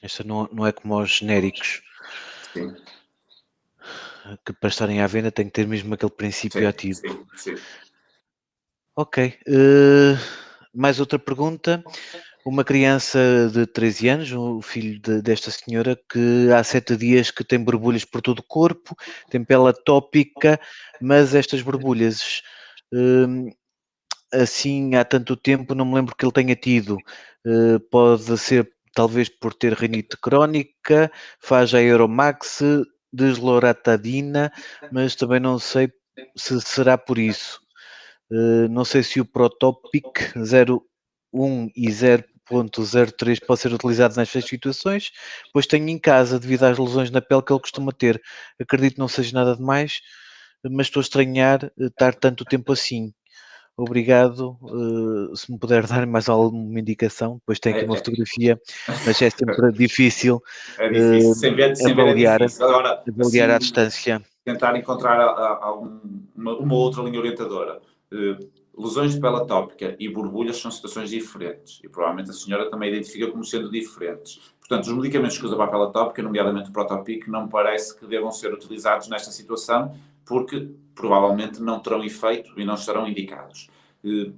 Esta não é como os genéricos. Sim. Que para estarem à venda tem que ter mesmo aquele princípio ativo. Sim. Ok. Mais outra pergunta. Uma criança de 13 anos, o filho desta senhora, que há 7 dias que tem borbulhas por todo o corpo, tem pele atópica, mas estas borbulhas, assim, há tanto tempo, não me lembro que ele tenha tido. Pode ser, talvez, por ter rinite crónica, faz a Aeromax, desloratadina, mas também não sei se será por isso. Não sei se o Protopic 01 e 0.03 pode ser utilizado nestas situações, pois tenho em casa devido às lesões na pele que ele costuma ter. Acredito que não seja nada demais, mas estou a estranhar estar tanto tempo assim. obrigado. Se me puder dar mais alguma indicação, depois tem aqui uma É, fotografia, mas é sempre difícil é difícil. Sem ver é avaliar, difícil. Agora, avaliar à assim, distância. tentar encontrar uma outra linha orientadora. Lesões de pele atópica e borbulhas são situações diferentes e provavelmente a senhora também identifica como sendo diferentes. Portanto, os medicamentos que usa para a pele atópica, nomeadamente o Protopic, não me parece que devam ser utilizados nesta situação porque provavelmente não terão efeito e não estarão indicados.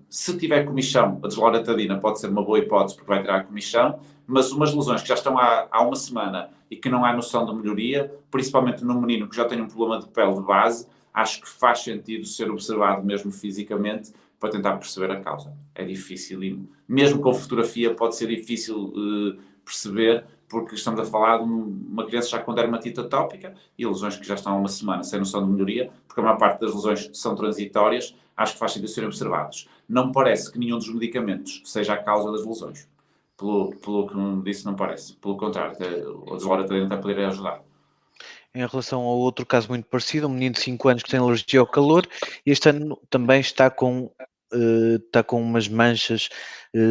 Se tiver comichão, a desloratadina pode ser uma boa hipótese porque vai tirar a comichão, mas umas lesões que já estão há uma semana e que não há noção de melhoria, principalmente num menino que já tem um problema de pele de base, acho que faz sentido ser observado mesmo fisicamente para tentar perceber a causa. É difícil, e mesmo com fotografia pode ser difícil perceber, porque estamos a falar de uma criança já com dermatite atópica e lesões que já estão há uma semana sem noção de melhoria, porque a maior parte das lesões são transitórias, acho que faz sentido serem observados. Não me parece que nenhum dos medicamentos seja a causa das lesões. Pelo que me disse, não parece. Pelo contrário, a desloratadina até poderia ajudar. Em relação ao outro caso muito parecido, um menino de 5 anos que tem alergia ao calor, este ano também está com umas manchas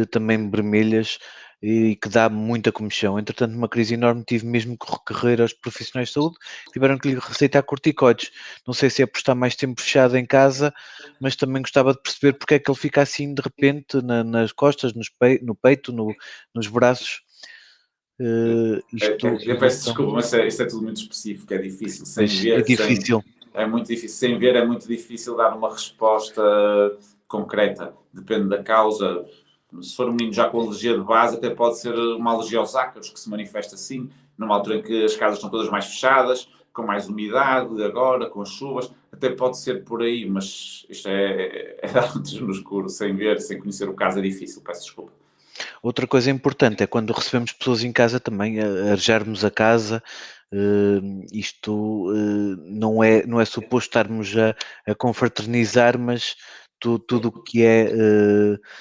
também vermelhas e que dá muita comichão. Entretanto, numa crise enorme, tive mesmo que recorrer aos profissionais de saúde, tiveram que lhe receitar corticoides. Não sei se é por estar mais tempo fechado em casa, mas também gostava de perceber porque é que ele fica assim de repente nas costas, no peito, nos braços. Isto em Eu peço relação. desculpa, mas isto é tudo muito específico, é difícil. Sem Pois, é ver, difícil. é muito difícil. Sem ver é muito difícil dar uma resposta concreta. Depende da causa. Se for um menino já com alergia de base, até pode ser uma alergia aos ácaros, que se manifesta assim, numa altura em que as casas estão todas mais fechadas, com mais umidade agora, com as chuvas. Até pode ser por aí, mas isto é dar um tiro no escuro. Sem ver, sem conhecer o caso, é difícil. Peço desculpa. Outra coisa importante é quando recebemos pessoas em casa também, arejarmos a casa. Isto não é suposto estarmos a confraternizar, mas tudo o que é.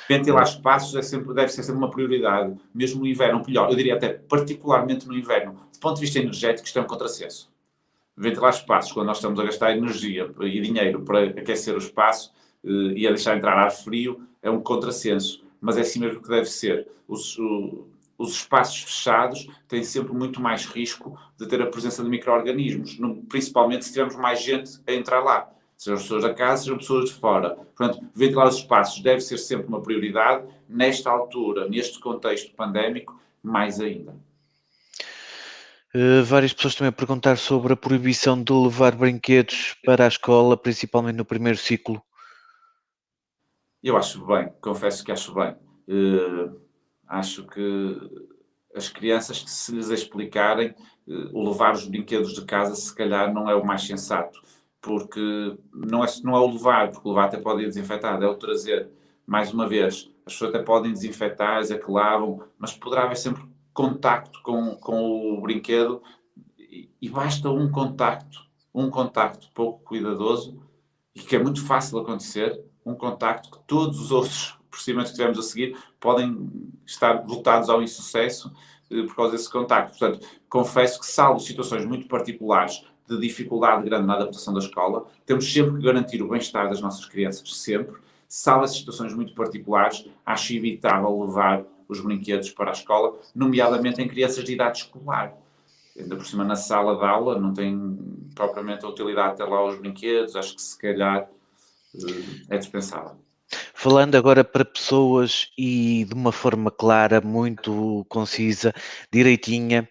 Ventilar espaços deve ser sempre uma prioridade, mesmo no inverno, melhor, eu diria até particularmente no inverno. Do ponto de vista energético, isto é um contrassenso. Ventilar espaços, quando nós estamos a gastar energia e dinheiro para aquecer o espaço e a deixar entrar ar frio, é um contrassenso. Mas é assim mesmo que deve ser. Os espaços fechados têm sempre muito mais risco de ter a presença de micro-organismos, principalmente se tivermos mais gente a entrar lá. Sejam as pessoas da casa, sejam pessoas de fora. Portanto, ventilar os espaços deve ser sempre uma prioridade. Nesta altura, neste contexto pandémico, mais ainda. Várias pessoas também a perguntar sobre a proibição de levar brinquedos para a escola, principalmente no primeiro ciclo. Eu acho bem, confesso que acho bem. Acho que as crianças, que se lhes explicarem, o levar os brinquedos de casa, se calhar não é o mais sensato, porque não é o levar, porque o levar até pode ir desinfetado, é o trazer. Mais uma vez, as pessoas até podem desinfetar, dizer que lavam, mas poderá haver sempre contacto com o brinquedo e basta um contacto pouco cuidadoso e que é muito fácil acontecer, um contacto que todos os outros procedimentos que tivemos a seguir podem estar voltados ao insucesso por causa desse contacto. Portanto, confesso que, salvo situações muito particulares de dificuldade grande na adaptação da escola, temos sempre que garantir o bem-estar das nossas crianças, sempre. Salvo as situações muito particulares, acho evitável levar os brinquedos para a escola, nomeadamente em crianças de idade escolar. Ainda por cima, na sala de aula, não tem propriamente a utilidade de ter lá os brinquedos, acho que se calhar é dispensável. Falando agora para pessoas e de uma forma clara, muito concisa, direitinha,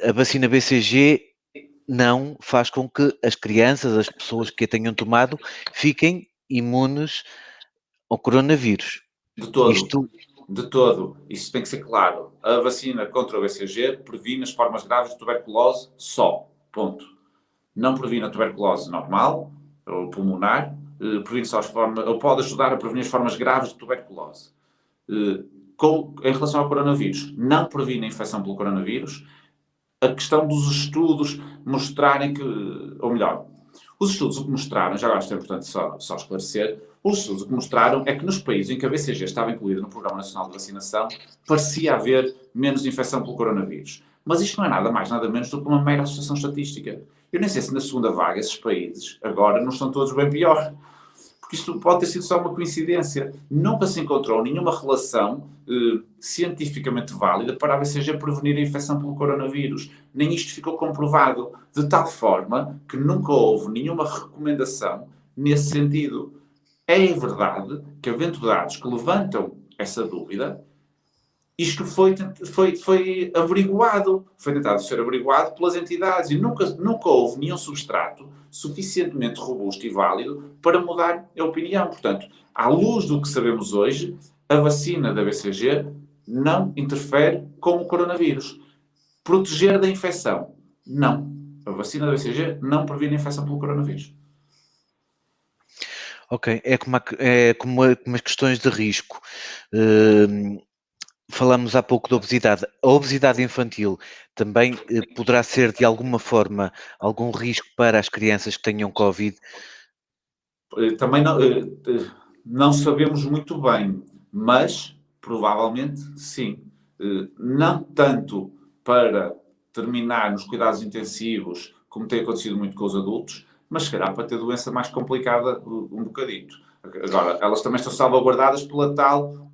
a vacina BCG não faz com que as crianças, as pessoas que a tenham tomado, fiquem imunes ao coronavírus. De todo, Isto, de todo. Isso tem que ser claro. A vacina contra o BCG previne as formas graves de tuberculose só. Ponto. Não previne a tuberculose normal ou pulmonar, previne só as formas, ou pode ajudar a prevenir as formas graves de tuberculose. Em relação ao coronavírus, não previne a infecção pelo coronavírus. A questão dos estudos mostrarem que, ou melhor, os estudos o que mostraram, já agora isto é importante só esclarecer, os estudos o que mostraram é que nos países em que a BCG estava incluída no Programa Nacional de Vacinação, parecia haver menos infecção pelo coronavírus. Mas isto não é nada mais, nada menos do que uma mera associação estatística. Eu nem sei se na segunda vaga esses países agora não estão todos bem pior. porque isto pode ter sido só uma coincidência. Nunca se encontrou nenhuma relação cientificamente válida para a BCG prevenir a infecção pelo coronavírus. Nem isto ficou comprovado, de tal forma que nunca houve nenhuma recomendação nesse sentido. É verdade que, havendo dados que levantam essa dúvida, isto foi averiguado, foi tentado ser averiguado pelas entidades e nunca houve nenhum substrato suficientemente robusto e válido para mudar a opinião. Portanto, à luz do que sabemos hoje, a vacina da BCG não interfere com o coronavírus. Proteger da infecção? Não. A vacina da BCG não previne a infecção pelo coronavírus. Ok, como as questões de risco. Falamos há pouco da obesidade. A obesidade infantil também poderá ser, de alguma forma, algum risco para as crianças que tenham Covid? Também não sabemos muito bem, mas provavelmente sim. Não tanto para terminar nos cuidados intensivos, como tem acontecido muito com os adultos, mas se calhar para ter doença mais complicada um bocadito. Agora, elas também estão salvaguardadas pela tal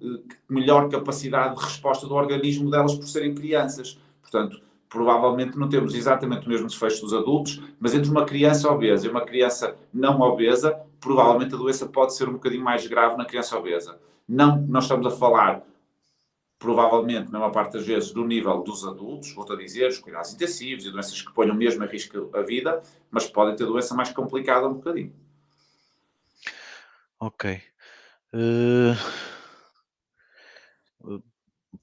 melhor capacidade de resposta do organismo delas por serem crianças. Portanto, provavelmente não temos exatamente o mesmo desfecho dos adultos, mas entre uma criança obesa e uma criança não obesa, provavelmente a doença pode ser um bocadinho mais grave na criança obesa. Não, nós estamos a falar, provavelmente, na maior parte das vezes, do nível dos adultos, volto a dizer, os cuidados intensivos e doenças que ponham mesmo a risco a vida, mas podem ter doença mais complicada um bocadinho. Ok.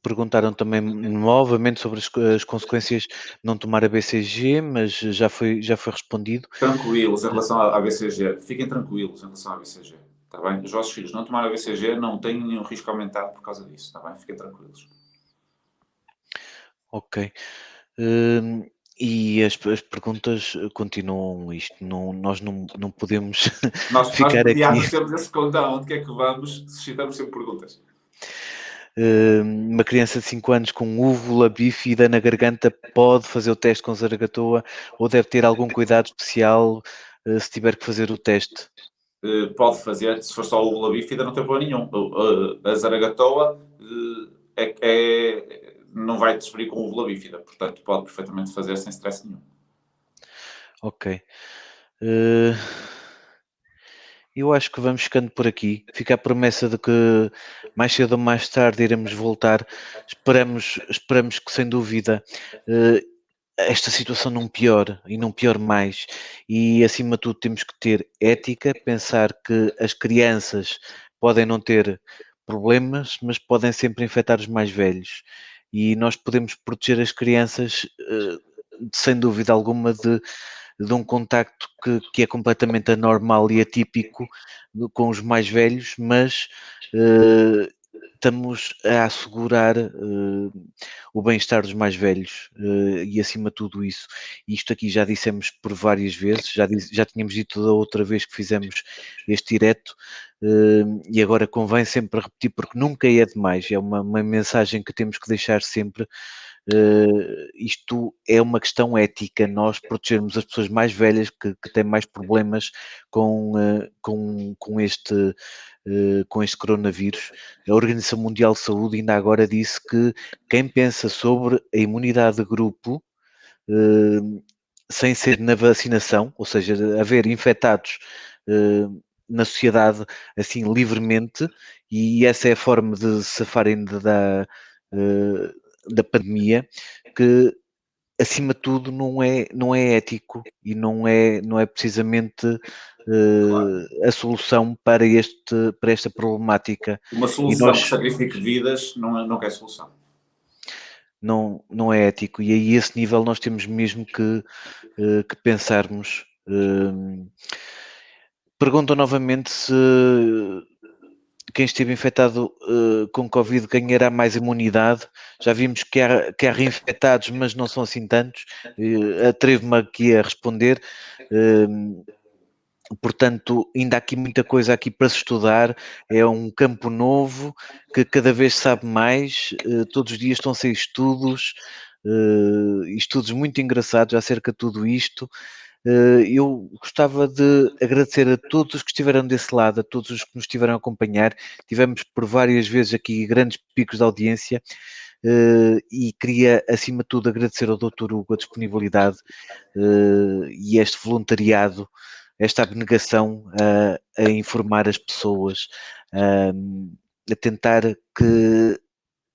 Perguntaram também novamente sobre as consequências de não tomar a BCG, mas já foi respondido. Tranquilos em relação à BCG. Fiquem tranquilos em relação à BCG. Está bem? Os vossos filhos não tomaram a BCG, não têm nenhum risco aumentado por causa disso. Está bem? Fiquem tranquilos. Ok. E as perguntas continuam isto. Nós não podemos Nós ficar aqui. pediatras temos esse condão. Onde quer que vamos, suscitamos sempre perguntas. Uma criança de 5 anos com úvula bífida na garganta pode fazer o teste com Zaragatoa ou deve ter algum cuidado especial se tiver que fazer o teste? Pode fazer, se for só o úvula bífida, não tem problema nenhum. A Zaragatoa não vai interferir com o úvula bífida, portanto pode perfeitamente fazer sem stress nenhum. Ok. Eu acho que vamos ficando por aqui. Fica a promessa de que mais cedo ou mais tarde iremos voltar. Esperamos que, sem dúvida, eh, esta situação não piore e não piore mais. E, acima de tudo, temos que ter ética, pensar que as crianças podem não ter problemas, mas podem sempre infectar os mais velhos. E nós podemos proteger as crianças, sem dúvida alguma, de um contacto que é completamente anormal e atípico com os mais velhos, mas estamos a assegurar o bem-estar dos mais velhos e, acima de tudo isso, isto aqui já dissemos por várias vezes, já tínhamos dito da outra vez que fizemos este direto e agora convém sempre repetir porque nunca é demais, é uma mensagem que temos que deixar sempre. Isto é uma questão ética, nós protegermos as pessoas mais velhas que têm mais problemas com este coronavírus. A Organização Mundial de Saúde ainda agora disse que quem pensa sobre a imunidade de grupo, sem ser na vacinação, ou seja, haver infectados na sociedade assim livremente, e essa é a forma de se safarem da pandemia, que acima de tudo não é ético e não é precisamente a solução para esta problemática. Uma E solução que nós sacrifique vidas não é solução. não é ético, e aí a esse nível nós temos mesmo que pensarmos. Perguntam novamente se quem esteve infectado com Covid ganhará mais imunidade. Já vimos que há reinfectados, mas não são assim tantos. Atrevo-me aqui a responder. Portanto, ainda há aqui muita coisa aqui para se estudar. É um campo novo que cada vez sabe mais. Todos os dias estão a sair estudos, estudos muito engraçados acerca de tudo isto. Eu gostava de agradecer a todos os que estiveram desse lado, a todos os que nos estiveram a acompanhar. Tivemos por várias vezes aqui grandes picos de audiência. E queria, acima de tudo, agradecer ao Dr. Hugo a disponibilidade e este voluntariado, esta abnegação a informar as pessoas, a tentar que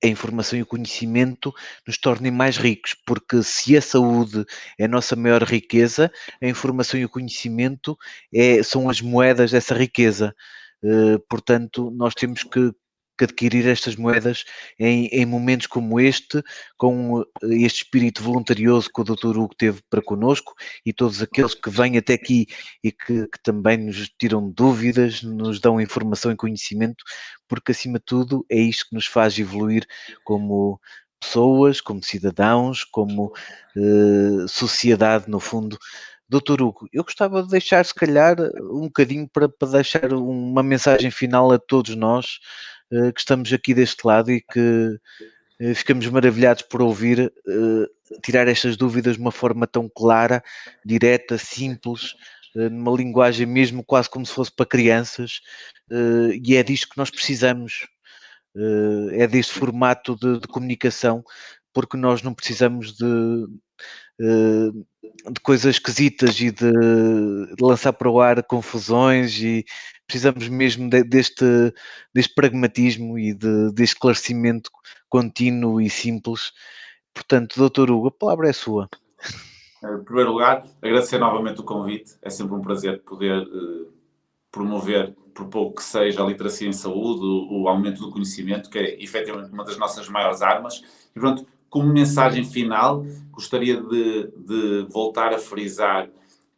a informação e o conhecimento nos tornem mais ricos, porque se a saúde é a nossa maior riqueza, a informação e o conhecimento são as moedas dessa riqueza. Portanto, nós temos que adquirir estas moedas em momentos como este, com este espírito voluntarioso que o Dr. Hugo teve para connosco e todos aqueles que vêm até aqui e que também nos tiram dúvidas, nos dão informação e conhecimento, porque acima de tudo é isto que nos faz evoluir como pessoas, como cidadãos, como sociedade, no fundo. Doutor Hugo, eu gostava de deixar, se calhar, um bocadinho para deixar uma mensagem final a todos nós que estamos aqui deste lado e que ficamos maravilhados por ouvir tirar estas dúvidas de uma forma tão clara, direta, simples, numa linguagem mesmo quase como se fosse para crianças, e é disto que nós precisamos, é deste formato de comunicação, porque nós não precisamos de coisas esquisitas e de lançar para o ar confusões e precisamos mesmo deste pragmatismo e deste esclarecimento contínuo e simples. Portanto, doutor Hugo, a palavra é sua. Em primeiro lugar, agradecer novamente o convite. É sempre um prazer poder promover, por pouco que seja, a literacia em saúde, o aumento do conhecimento, que é efetivamente uma das nossas maiores armas. E pronto, como mensagem final, gostaria de voltar a frisar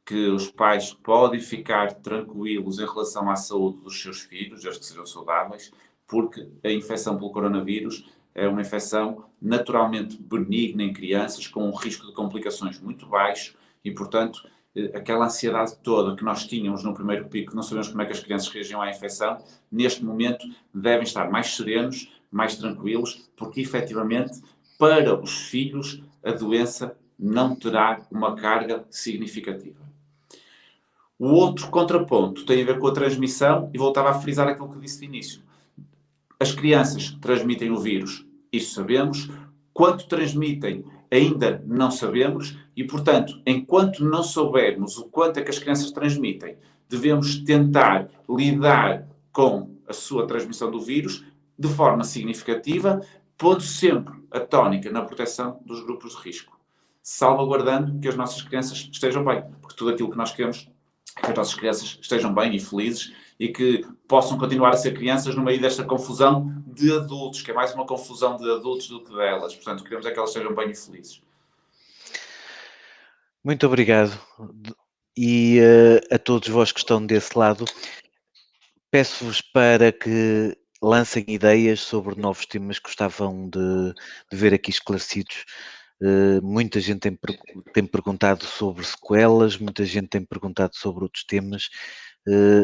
que os pais podem ficar tranquilos em relação à saúde dos seus filhos, desde que sejam saudáveis, porque a infecção pelo coronavírus é uma infecção naturalmente benigna em crianças, com um risco de complicações muito baixo e, portanto, aquela ansiedade toda que nós tínhamos no primeiro pico, não sabemos como é que as crianças reagiam à infecção, neste momento devem estar mais serenos, mais tranquilos, porque efetivamente, para os filhos, a doença não terá uma carga significativa. O outro contraponto tem a ver com a transmissão, e voltava a frisar aquilo que disse de início. As crianças transmitem o vírus, isso sabemos. Quanto transmitem, ainda não sabemos. E, portanto, enquanto não soubermos o quanto é que as crianças transmitem, devemos tentar lidar com a sua transmissão do vírus de forma significativa, pondo sempre a tónica na proteção dos grupos de risco, salvaguardando que as nossas crianças estejam bem, porque tudo aquilo que nós queremos é que as nossas crianças estejam bem e felizes e que possam continuar a ser crianças no meio desta confusão de adultos, que é mais uma confusão de adultos do que delas. Portanto, queremos é que elas sejam bem e felizes. Muito obrigado. E a todos vós que estão desse lado, peço-vos para que lancem ideias sobre novos temas que gostavam de ver aqui esclarecidos. Muita gente tem perguntado sobre sequelas, muita gente tem perguntado sobre outros temas.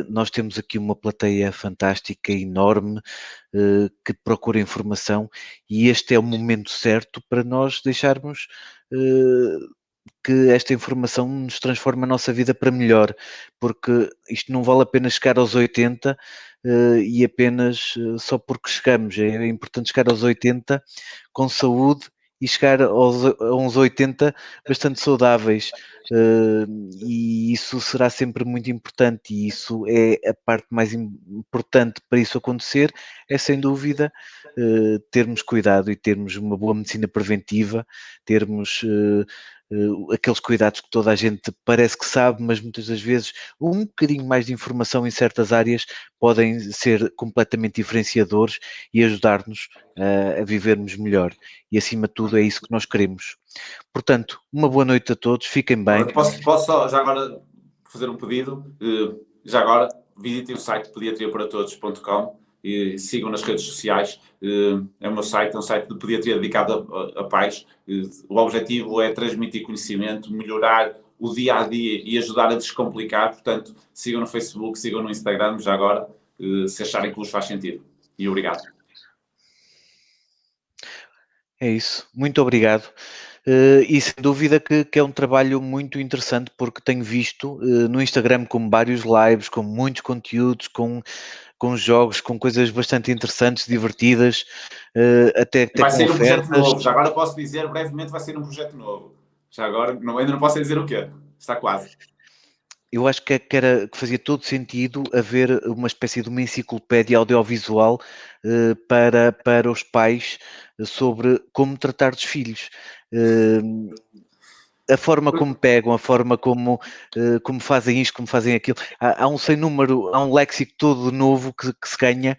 Nós temos aqui uma plateia fantástica, enorme, que procura informação e este é o momento certo para nós deixarmos que esta informação nos transforme a nossa vida para melhor, porque isto não vale a pena chegar aos 80 e apenas só porque chegamos. É importante chegar aos 80 com saúde e chegar a uns 80 bastante saudáveis. E isso será sempre muito importante e isso é a parte mais importante para isso acontecer, é sem dúvida termos cuidado e termos uma boa medicina preventiva, termos aqueles cuidados que toda a gente parece que sabe, mas muitas das vezes um bocadinho mais de informação em certas áreas podem ser completamente diferenciadores e ajudar-nos a vivermos melhor. E acima de tudo é isso que nós queremos. Portanto, uma boa noite a todos, fiquem bem. Posso só, já agora, fazer um pedido? Já agora, visitem o site pediatriaparatodos.com e sigam nas redes sociais. É o meu site, é um site de pediatria dedicado a pais. O objetivo é transmitir conhecimento, melhorar o dia a dia e ajudar a descomplicar. Portanto, sigam no Facebook, sigam no Instagram, já agora, se acharem que vos faz sentido. E obrigado. É isso. Muito obrigado. E sem dúvida que é um trabalho muito interessante, porque tenho visto no Instagram com vários lives, com muitos conteúdos, com jogos, com coisas bastante interessantes, divertidas, até Vai com sair um projeto ofertas. novo, já agora posso dizer, brevemente vai sair um projeto novo. Já agora, ainda não posso dizer o quê, está quase. Eu acho que fazia todo sentido haver uma espécie de uma enciclopédia audiovisual para os pais sobre como tratar dos filhos. Eh, a forma como pegam, a forma como fazem isto, como fazem aquilo. Há um sem número, há um léxico todo novo que se ganha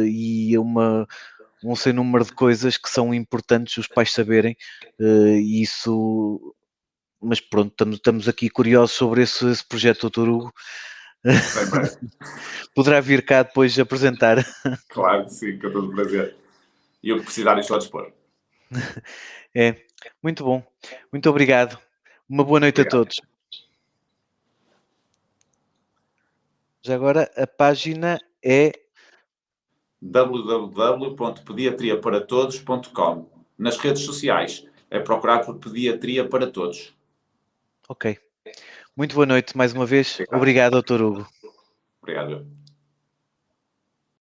e um sem número de coisas que são importantes os pais saberem, e isso. Mas pronto, estamos aqui curiosos sobre esse projeto, Dr. Hugo. Bem breve. Poderá vir cá depois apresentar. Claro que sim, com todo o prazer. E o que precisar estou a dispor. É, muito bom. Muito obrigado. Uma boa noite a Obrigado. todos. Já agora a página é www.pediatriaparatodos.com. Nas redes sociais é procurar por Pediatria para Todos. ok. Muito boa noite mais uma vez. Obrigado. Obrigado, Dr. Hugo. Obrigado.